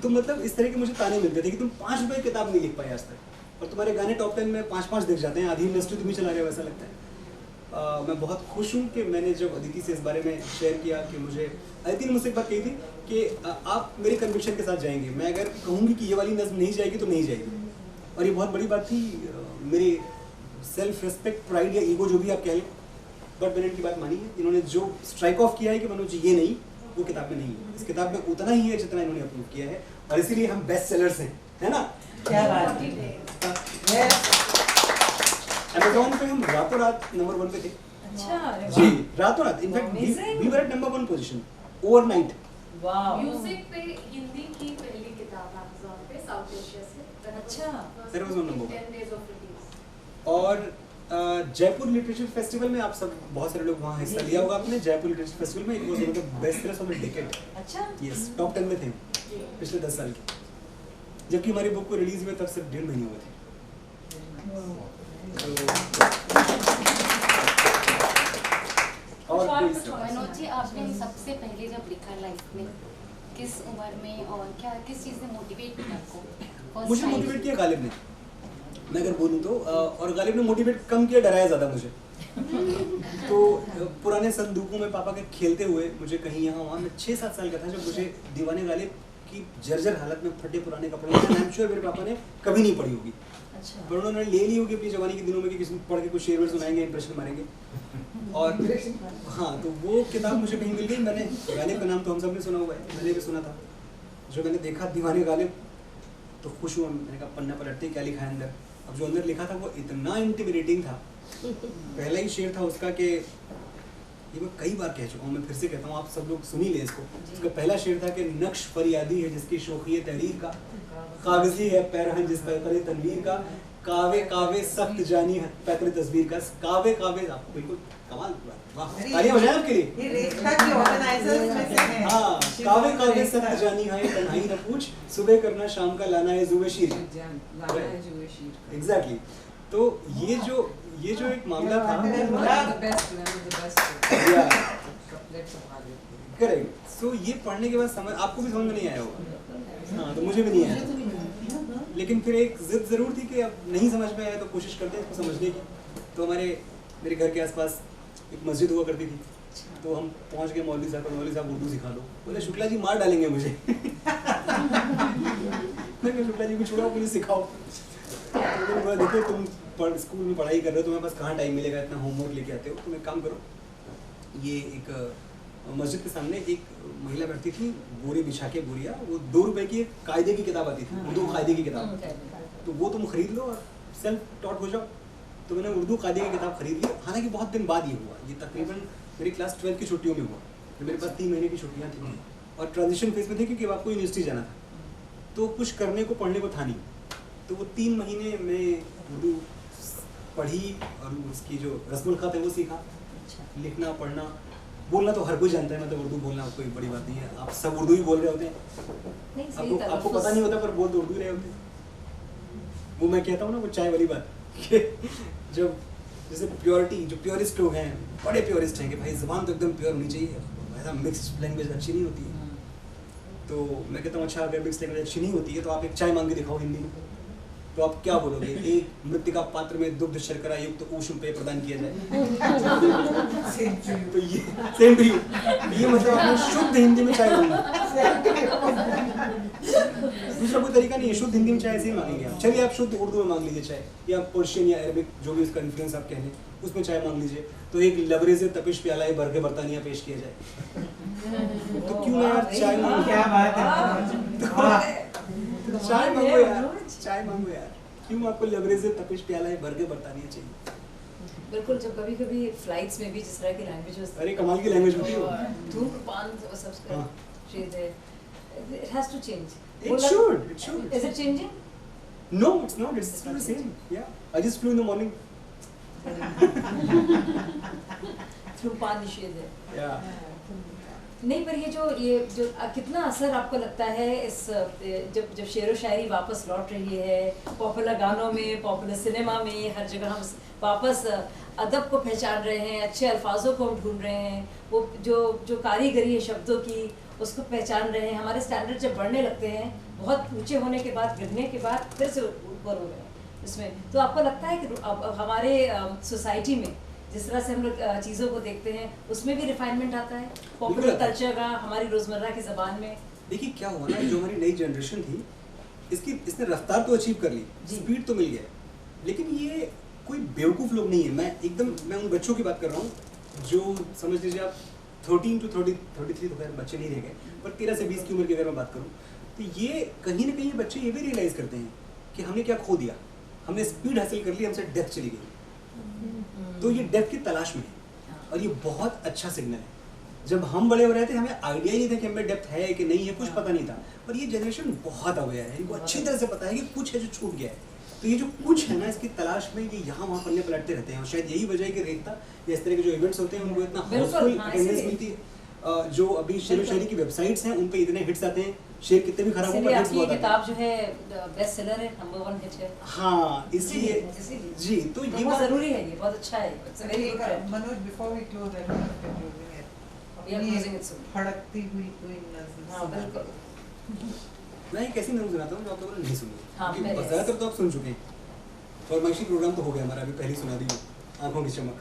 तो मतलब इस तरह के मुझे ताने मिलते थे कि तुम 5 रुपये किताब नहीं लिख पाए आज तक, और तुम्हारे गाने टॉप 10 में 5-5 दिख जाते हैं। आधी इंडस्ट्री तुम ही चला रहे हो ऐसा लगता है। मैं बहुत खुश हूँ कि मैंने जब अदिति से इस बारे में शेयर किया कि मुझे अदिति ने मुझसे एक बात कही थी कि आप मेरे कन्विक्शन के साथ जाएंगे, मैं अगर कहूँगी कि ये वाली नज़्म नहीं जाएगी तो नहीं जाएगी। और ये बहुत बड़ी बात थी, मेरी सेल्फ रिस्पेक्ट, प्राइड या ईगो जो भी आप कह लें, बट मैंने इनकी बात मानी है। इन्होंने जो स्ट्राइक ऑफ किया है कि मनोज ये नहीं, वो किताब में नहीं है। इस किताब में उतना ही है जितना इन्होंने अप्रूव किया है, और इसीलिए हम बेस्ट सेलर्स हैं, है ना? क्या बात है। अमेज़न पे हम रातों रात नंबर 1 पे थे। अच्छा, अरे जी, वाह। रातों रात। In fact Amazing. We were at number 1 position overnight. वाह म्यूजिक पे हिंदी की पहली किताब अमेज़न पे साउथ एशिया से। अच्छा। That was on number 1. 10 days of release. और जयपुर लिटरेचर फेस्टिवल में आप सब बहुत सारे लोग वहाँ हिस्सा लिया होगा आपने। जयपुर लिटरेचर फेस्टिवल में it was one of the best sellers of the decade. अच्छा यस, टॉप 10 में थे पिछले 10 साल के। जबकि हमारी बुक को रिलीज हुए तब सिर्फ 1.5 महीने हुए थे। और कोई सवाल? मनोज जी, आपने सबसे पहले जब लिखा लाइफ में किस उम्र में और क्या किस चीज़ ने मोटिवेट किया आपको? First मुझे time? मोटिवेट किया गालिब ने, मैं अगर बोलूँ तो, और गालिब ने मोटिवेट कम किया, डराया ज़्यादा मुझे। तो पुराने संदूकों में पापा के खेलते हुए मुझे कहीं यहाँ वहाँ, मैं 6-7 साल का था जब मुझे दीवाने गालिब की जर्जर हालत में फटे पुराने कपड़े में, आई एम श्योर मेरे पापा ने कभी नहीं पढ़ी होगी, अच्छा पर उन्होंने ले ली होगी अपनी जवानी के दिनों में कि किसी पढ़ के कुछ शेर वेर सुनाएंगे, इंप्रेशन मारेंगे। और हाँ, तो वो किताब मुझे कहीं मिल गई। मैंने गालिब का नाम तो हम सब ने सुना हुआ है, मैंने भी सुना था। जो मैंने देखा दीवाने गालिब तो खुश हुआ। मैंने कहा पन्ना पलटते क्या लिखा है अंदर। अब जो अंदर लिखा था वो इतना इंटिमिडेटिंग था। पहला ही शेर था उसका कि, ये मैं कई बार कह चुका हूँ, मैं फिर से कहता हूँ, आप सब लोग सुनी ले इसको। उसका पहला शेर था कि नक्श फरियादी है जिसकी शौक़ी तहरीर का, कागजी है पैरहन जिस पर करे तनवीर का, कावे कावे सख्त जानी है पैकर तस्वीर का, कावे कावे। आपको बिल्कुल कमाल, वाह, तालियां बजाएं आपके लिए। ये रेखा की ऑर्गेनाइजर्स में से है। हाँ, कावे कावे सख्त जानी है तन्हाई न पूछ, सुबह करना शाम का लाना है जुए शीर। एग्जैक्टली। तो ये जो एक मामला था, करेक्ट। सो ये पढ़ने के बाद समझ, आपको भी समझ में नहीं आया होगा। हाँ, तो मुझे भी नहीं आया, लेकिन फिर एक जिद जरूर थी कि अब नहीं समझ में आया तो कोशिश करते हैं इसको समझने की। तो मेरे घर के आसपास एक मस्जिद हुआ करती थी, तो हम पहुंच गए मौलवी साहब उर्दू सिखा दो। बोले शुक्ला जी मार डालेंगे मुझे। मैं कहा शुक्ला जी को छुड़ाओ, मुझे सिखाओ। तो बोला देखो तुम स्कूल में पढ़ाई कर रहे हो, तुम्हारे पास कहाँ टाइम मिलेगा, इतना होमवर्क लेके आते हो, तुम एक काम करो। ये एक मस्जिद के सामने एक महिला बैठती थी, बोरी बिछा के बोरिया, वो 2 रुपए की एक कायदे की किताब आती थी, उर्दू कायदे की किताब, तो वो तुम खरीद लो और सेल्फ टॉट हो जाओ। तो मैंने उर्दू कायदे की किताब खरीद ली। हालांकि बहुत दिन बाद ये हुआ, ये तकरीबन मेरी क्लास 12 की छुट्टियों में हुआ। तो मेरे पास 3 महीने की छुट्टियाँ थी और ट्रांजिशन फेज में थी क्योंकि आपको यूनिवर्सिटी जाना था, तो कुछ करने को पढ़ने को था नहीं। तो वो 3 महीने में उर्दू पढ़ी और उसकी जो रस्मुल ख़त है वो सीखा। लिखना पढ़ना बोलना तो हर कोई जानता है, मतलब उर्दू बोलना कोई बड़ी बात नहीं है। आप सब उर्दू ही बोल रहे होते हैं, आपको पता नहीं होता पर बोल तो उर्दू रहे होते हैं। वो मैं कहता हूँ ना, वो चाय वाली बात कि जब जैसे प्योरिटी, जो प्योरिस्ट लोग हैं, बड़े प्योरिस्ट हैं कि भाई ज़बान तो एकदम प्योर होनी चाहिए, ऐसा मिक्स्ड लैंग्वेज अच्छी नहीं होती है। तो मैं कहता हूँ अच्छा, अगर मिक्स लैंग्वेज अच्छी नहीं होती है तो आप एक चाय मांग के दिखाओ हिंदी में, तो आप क्या बोलोगे? एक मृतिका पात्र में दुग्ध शर्करा युक्त ऊष्म पेय प्रदान किया जाए। तो ये सेम टू यू, ये मतलब आपने शुद्ध हिंदी में चाय मांगी। दूसरा कोई तरीका नहीं है, शुद्ध हिंदी में चाय ऐसे ही मांगेंगे आप। चलिए आप शुद्ध उर्दू में मांग लीजिए चाय, या पर्शियन या अरबिक जो भी उसका इन्फ्लुएंस आप कह लें, उसमें चाय मांग लीजिए। तो एक लबरेज़ तपिश प्याला भर के बर्तानिया पेश किया जाए, तो क्यों ना यार चाय मांगो। क्या बात है। चाय मांगो यार, चाय मांगो यार, क्यों आपको लबरेज़ तपिश प्याला भर के बर्तानिया चाहिए। बिल्कुल। जब कभी कभी फ्लाइट्स में भी जिस तरह की लैंग्वेज, अरे कमाल की लैंग्वेज होती है वो। धूम्रपान सब्सक्राइब चीज है, it has to change. It should. Is it changing? No, it's not. It's still the same. Yeah. I just flew in the morning. धूम्रपान निषेध है। Yeah. नहीं, पर ये जो कितना असर आपको लगता है इस जब शेरो शायरी वापस लौट रही है, पॉपुलर गानों में, पॉपुलर सिनेमा में, हर जगह हम वापस अदब को पहचान रहे हैं, अच्छे अल्फाजों को हम ढूंढ रहे हैं, वो जो कारीगरी है शब्दों की उसको पहचान रहे हैं। हमारे स्टैंडर्ड जब बढ़ने लगते हैं, बहुत ऊंचे होने के बाद, गिरने के बाद फिर से ऊपर हो गए इसमें, तो आपको लगता है कि अब हमारे सोसाइटी में जिस तरह से हम लोग चीज़ों को देखते हैं उसमें भी रिफाइनमेंट आता है, पॉपुलर कल्चर का हमारी रोज़मर्रा की ज़बान में? देखिए क्या हुआ ना, जो हमारी नई जनरेशन थी, इसने रफ्तार तो अचीव कर ली, स्पीड तो मिल गया, लेकिन ये कोई बेवकूफ़ लोग नहीं है। मैं उन बच्चों की बात कर रहा हूँ जो समझ लीजिए आप 13 to 33 तो खैर बच्चे नहीं रह गए, पर 13 से 20 की उम्र की अगर मैं बात करूँ, तो ये कहीं ना कहीं बच्चे ये भी रियलाइज़ करते हैं कि हमने क्या खो दिया, हमने स्पीड हासिल कर ली, हमसे डेप्थ चली गई। तो ये डेप्थ की तलाश में है और ये बहुत अच्छा सिग्नल है। जब हम बड़े हो रहे थे हमें आइडिया ही नहीं था कि हमें डेप्थ है कि नहीं है, कुछ पता नहीं था। और ये जनरेशन बहुत अवेयर है, इनको अच्छी तरह से पता है कि कुछ है जो छूट गया है। तो ये जो कुछ है ना, इसकी तलाश में ये यहाँ वहाँ पलने पलटते रहते हैं। और शायद यही वजह है कि रेखता या इस तरह के जो इवेंट्स होते हैं उनको इतना हाउसफुल अटेंडेंस मिलती है। जो अभी शेर व शायरी की वेबसाइट्स हैं उन पे इतने हिट्स आते हैं, शेर कितने भी खराब हो पर हिट्स बहुत आते हैं। किताब जो है बेस्ट सेलर है, नंबर 1 हिट है। हाँ, इसलिए जी, तो ये बहुत जरूरी है, ये बहुत अच्छा है। Manoj, before we close, I don't know if you're closing it. We are closing it soon. फड़कती हुई कोई नज़र। हाँ बिल्कुल। मैं एक ऐसी नज़म सुनाता हूँ जो आप लोगों ने नहीं सुनी। हाँ, क्योंकि ज़्यादातर तो आप सुन चुके हैं। फरमाइशी प्रोग्राम तो हो गया हमारा, अभी पहली सुना दी आंखों की चमक।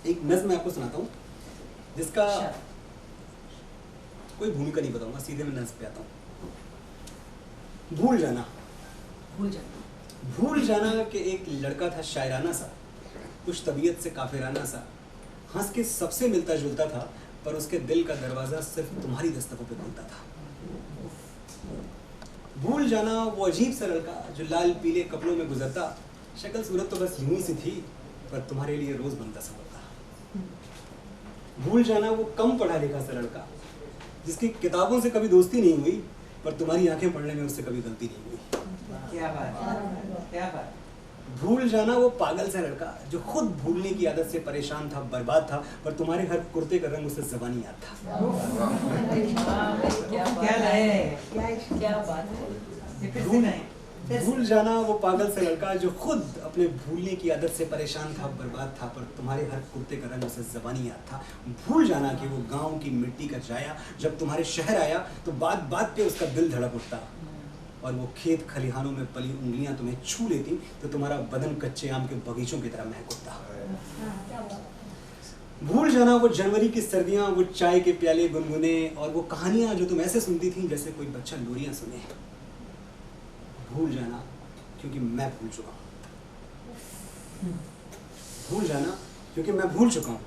एक नज़्म मैं आपको सुनाता हूँ जिसका कोई भूमिका नहीं बताऊंगा, सीधे मैं नज़्म पे आता हूँ। भूल जाना। भूल जाना कि एक लड़का था शायराना सा, कुछ तबीयत से काफिराना सा, हंस के सबसे मिलता जुलता था, पर उसके दिल का दरवाज़ा सिर्फ तुम्हारी दस्तकों पे खुलता था। भूल जाना वो अजीब सा लड़का जो लाल पीले कपड़ों में गुजरता, शक्ल सूरत तो बस यूं ही सी थी, पर तुम्हारे लिए रोज बनता संभलता। भूल जाना वो कम पढ़ा लिखा सा लड़का जिसकी किताबों से कभी दोस्ती नहीं हुई, पर तुम्हारी आंखें पढ़ने में उससे कभी गलती नहीं हुई। क्या बात, क्या बात। भूल जाना वो पागल सा लड़का जो खुद भूलने की आदत से परेशान था, बर्बाद था, पर तुम्हारे हर कुर्ते का रंग उसे ज़बानी याद था। क्या बात है। भूल जाना वो पागल सा लड़का जो खुद अपने भूलने की आदत से परेशान था, बर्बाद था, पर तुम्हारे हर कुर्ते का रंग उसे ज़बानी याद था। भूल जाना कि वो गांव की मिट्टी का जाया जब तुम्हारे शहर आया तो बात बात पे उसका दिल धड़क उठता, और वो खेत खलिहानों में पली उंगलियां तुम्हें छू लेती तो तुम्हारा बदन कच्चे आम के बगीचों की तरह महक उठता। भूल जाना वो जनवरी की सर्दियां, वो चाय के प्याले गुनगुने, और वो कहानियां जो तुम ऐसे सुनती थी जैसे कोई बच्चा लोरियां सुने। भूल जाना क्योंकि मैं भूल चुका हूँ। भूल जाना क्योंकि मैं भूल चुका हूँ।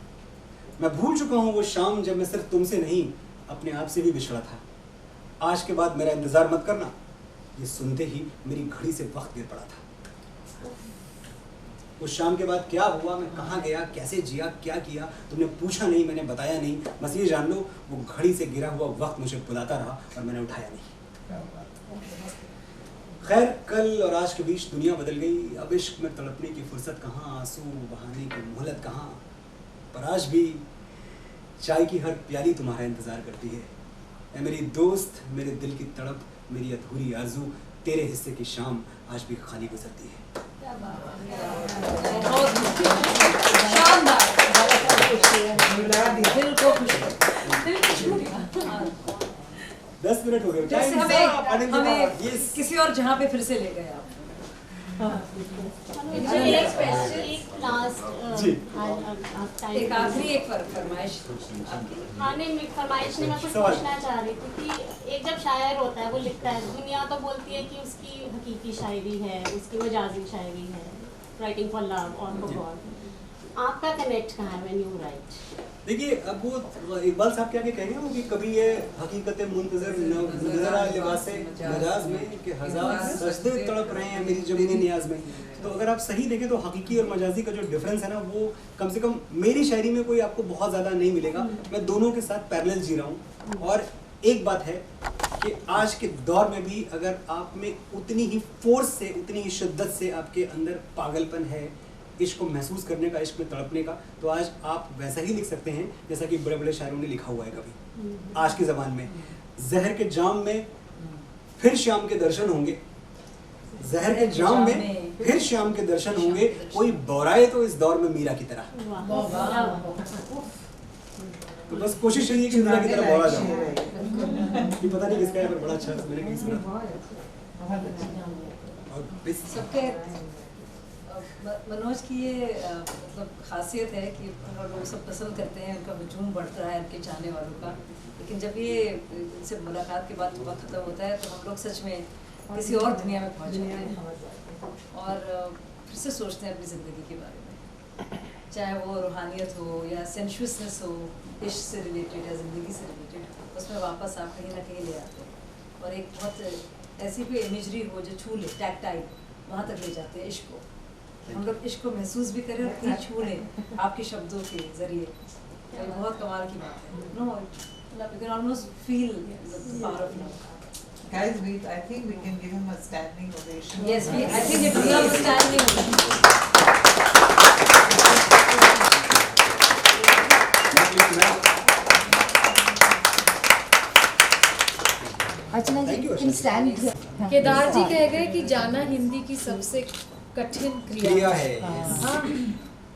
मैं भूल चुका हूँ वो शाम जब मैं सिर्फ तुमसे नहीं अपने आप से भी बिछड़ा था। आज के बाद मेरा इंतजार मत करना, ये सुनते ही मेरी घड़ी से वक्त गिर पड़ा था। उस शाम के बाद क्या हुआ, मैं कहाँ गया, कैसे जिया, क्या किया, तुमने पूछा नहीं, मैंने बताया नहीं। बस ये जान लो वो घड़ी से गिरा हुआ वक्त मुझे बुलाता रहा और मैंने उठाया नहीं। खैर, कल और आज के बीच दुनिया बदल गई। अब इश्क में तड़पने की फुर्सत कहाँ, आंसू बहाने की मोहलत कहाँ, पर आज भी चाय की हर प्याली तुम्हारा इंतजार करती है। ऐ मेरी दोस्त, मेरे दिल की तड़प, मेरी अधूरी आरज़ू, तेरे हिस्से की शाम आज भी खाली गुजरती है। दिल को खुश 10 मिनट हो गए। हमें किसी और जहाँ पे फिर से ले गए आप। एक आखिरी एक फरमाइश हाँ नहीं, फरमाइश नहीं, मैं कुछ पूछना चाह रही थी कि एक जब शायर होता है वो लिखता है, दुनिया तो बोलती है कि उसकी हकीकी शायरी है, उसकी मजाजी शायरी है, राइटिंग फॉर लव और फॉर गॉड, आपका कनेक्ट कहाँ है व्हेन यू राइट? देखिए, अब वो इकबाल साहब क्या कहेंगे वो कि कभी ये हकीकत मुंतजर नजरा लिबासे मजाज में कि हजार सजदे तड़प रहे हैं मेरी जमीनी नियाज में। तो अगर आप सही देखें तो हकीकी और मजाजी का जो डिफरेंस है ना, वो कम से कम मेरी शायरी में कोई आपको बहुत ज़्यादा नहीं मिलेगा। मैं दोनों के साथ पैरेलल जी रहा हूँ। और एक बात है कि आज के दौर में भी अगर आप में उतनी ही फोर्स से, उतनी ही शिद्दत से आपके अंदर पागलपन है, इश्क को महसूस करने का, इश्क में तड़पने का, तो आज आप वैसा ही लिख सकते हैं जैसा कि बड़े बड़े शायरों ने लिखा हुआ है कभी आज की ज़बान में। जहर के जाम में फिर शाम के दर्शन होंगे, जहर के जाम में फिर शाम के दर्शन होंगे, कोई बौराए तो इस दौर में मीरा की तरह। तो बस कोशिश यही है कि मीरा की तरह बौरा जाऊं। ये पता नहीं किसका है पर बड़ा अच्छा मैंने कहीं सुना। और सबके मनोज की ये मतलब खासियत है कि लोग सब पसंद करते हैं, उनका हुजूम बढ़ता है उनके चाहने वालों का। लेकिन जब ये इनसे मुलाकात के बाद वक्त ख़त्म होता है तो हम लोग सच में किसी और दुनिया में पहुंच जाते हैं और फिर से सोचते हैं अपनी ज़िंदगी के बारे में, चाहे वो रूहानियत हो या सेंशुअसनेस हो, इश्क से रिलेटेड या ज़िंदगी से रिलेटेड, उसमें वापस आप कहीं ना कहीं ले आते हैं और एक बहुत ऐसी कोई इमेजरी हो जो छू ले, टैक्टाइल, वहाँ तक ले जाते हैं इश्क को। हम लोग इश्क को महसूस भी करें और कहीं छू लें आपके शब्दों के ज़रिए। बहुत कमाल की बात है। नो, मतलब you can almost feel the power of love. Guys, I think we can give him a standing ovation. Yes, I think it deserves a standing ovation. Archana Thank you, ji इन स्टैंड केदार जी कह गए कि जाना हिंदी की सबसे कठिन क्रिया क्रिया है। हाँ,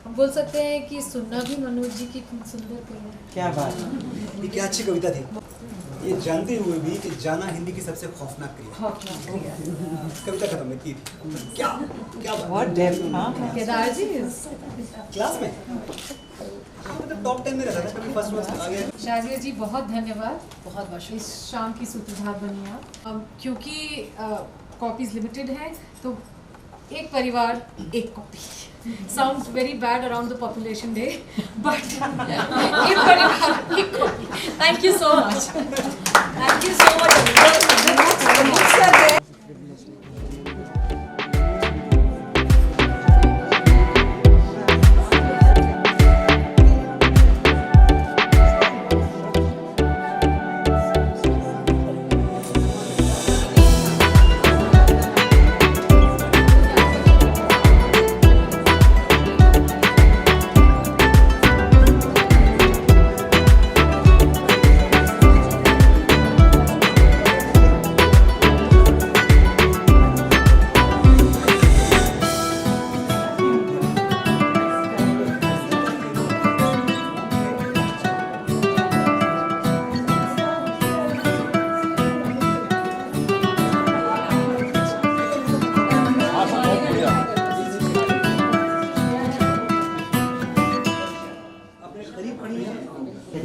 हम बोल सकते हैं कि सुनना भी मनोज जी की सुंदर क्रिया है। क्या बात है। ये क्या अच्छी कविता थी, ये जानते हुए भी कि जाना हिंदी की सबसे खौफनाक क्रिया। कविता खत्म होती थी। क्या क्या बात। What depth, हाँ? केदार जी क्लास में मतलब टॉप 10 में रहता था, कभी फर्स्ट आ गया। शाजिया जी बहुत धन्यवाद, बहुत बहुत इस शाम की सूत्रधार बनी आप। क्योंकि कॉपीज लिमिटेड है तो एक परिवार एक copy sounds very bad around the population day, but एक परिवार एक copy. Thank you so much, thank you so much.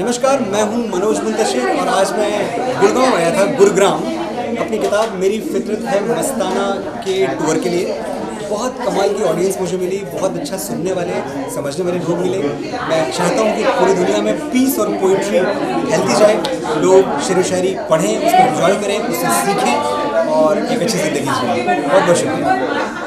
नमस्कार, मैं हूं मनोज मुंतशिर और आज मैं गुड़गांव आया था, गुरुग्राम, अपनी किताब मेरी फितरत है मस्ताना के टूर के लिए। बहुत कमाल की ऑडियंस मुझे मिली, बहुत अच्छा सुनने वाले समझने वाले लोग मिले। मैं चाहता हूं कि पूरी दुनिया में पीस और पोइट्री फैलती जाए, लोग शेर व शायरी पढ़ें, उसको एंजॉय करें, उससे सीखें और एक अच्छी ज़िंदगी जिएं। बहुत बहुत शुक्रिया।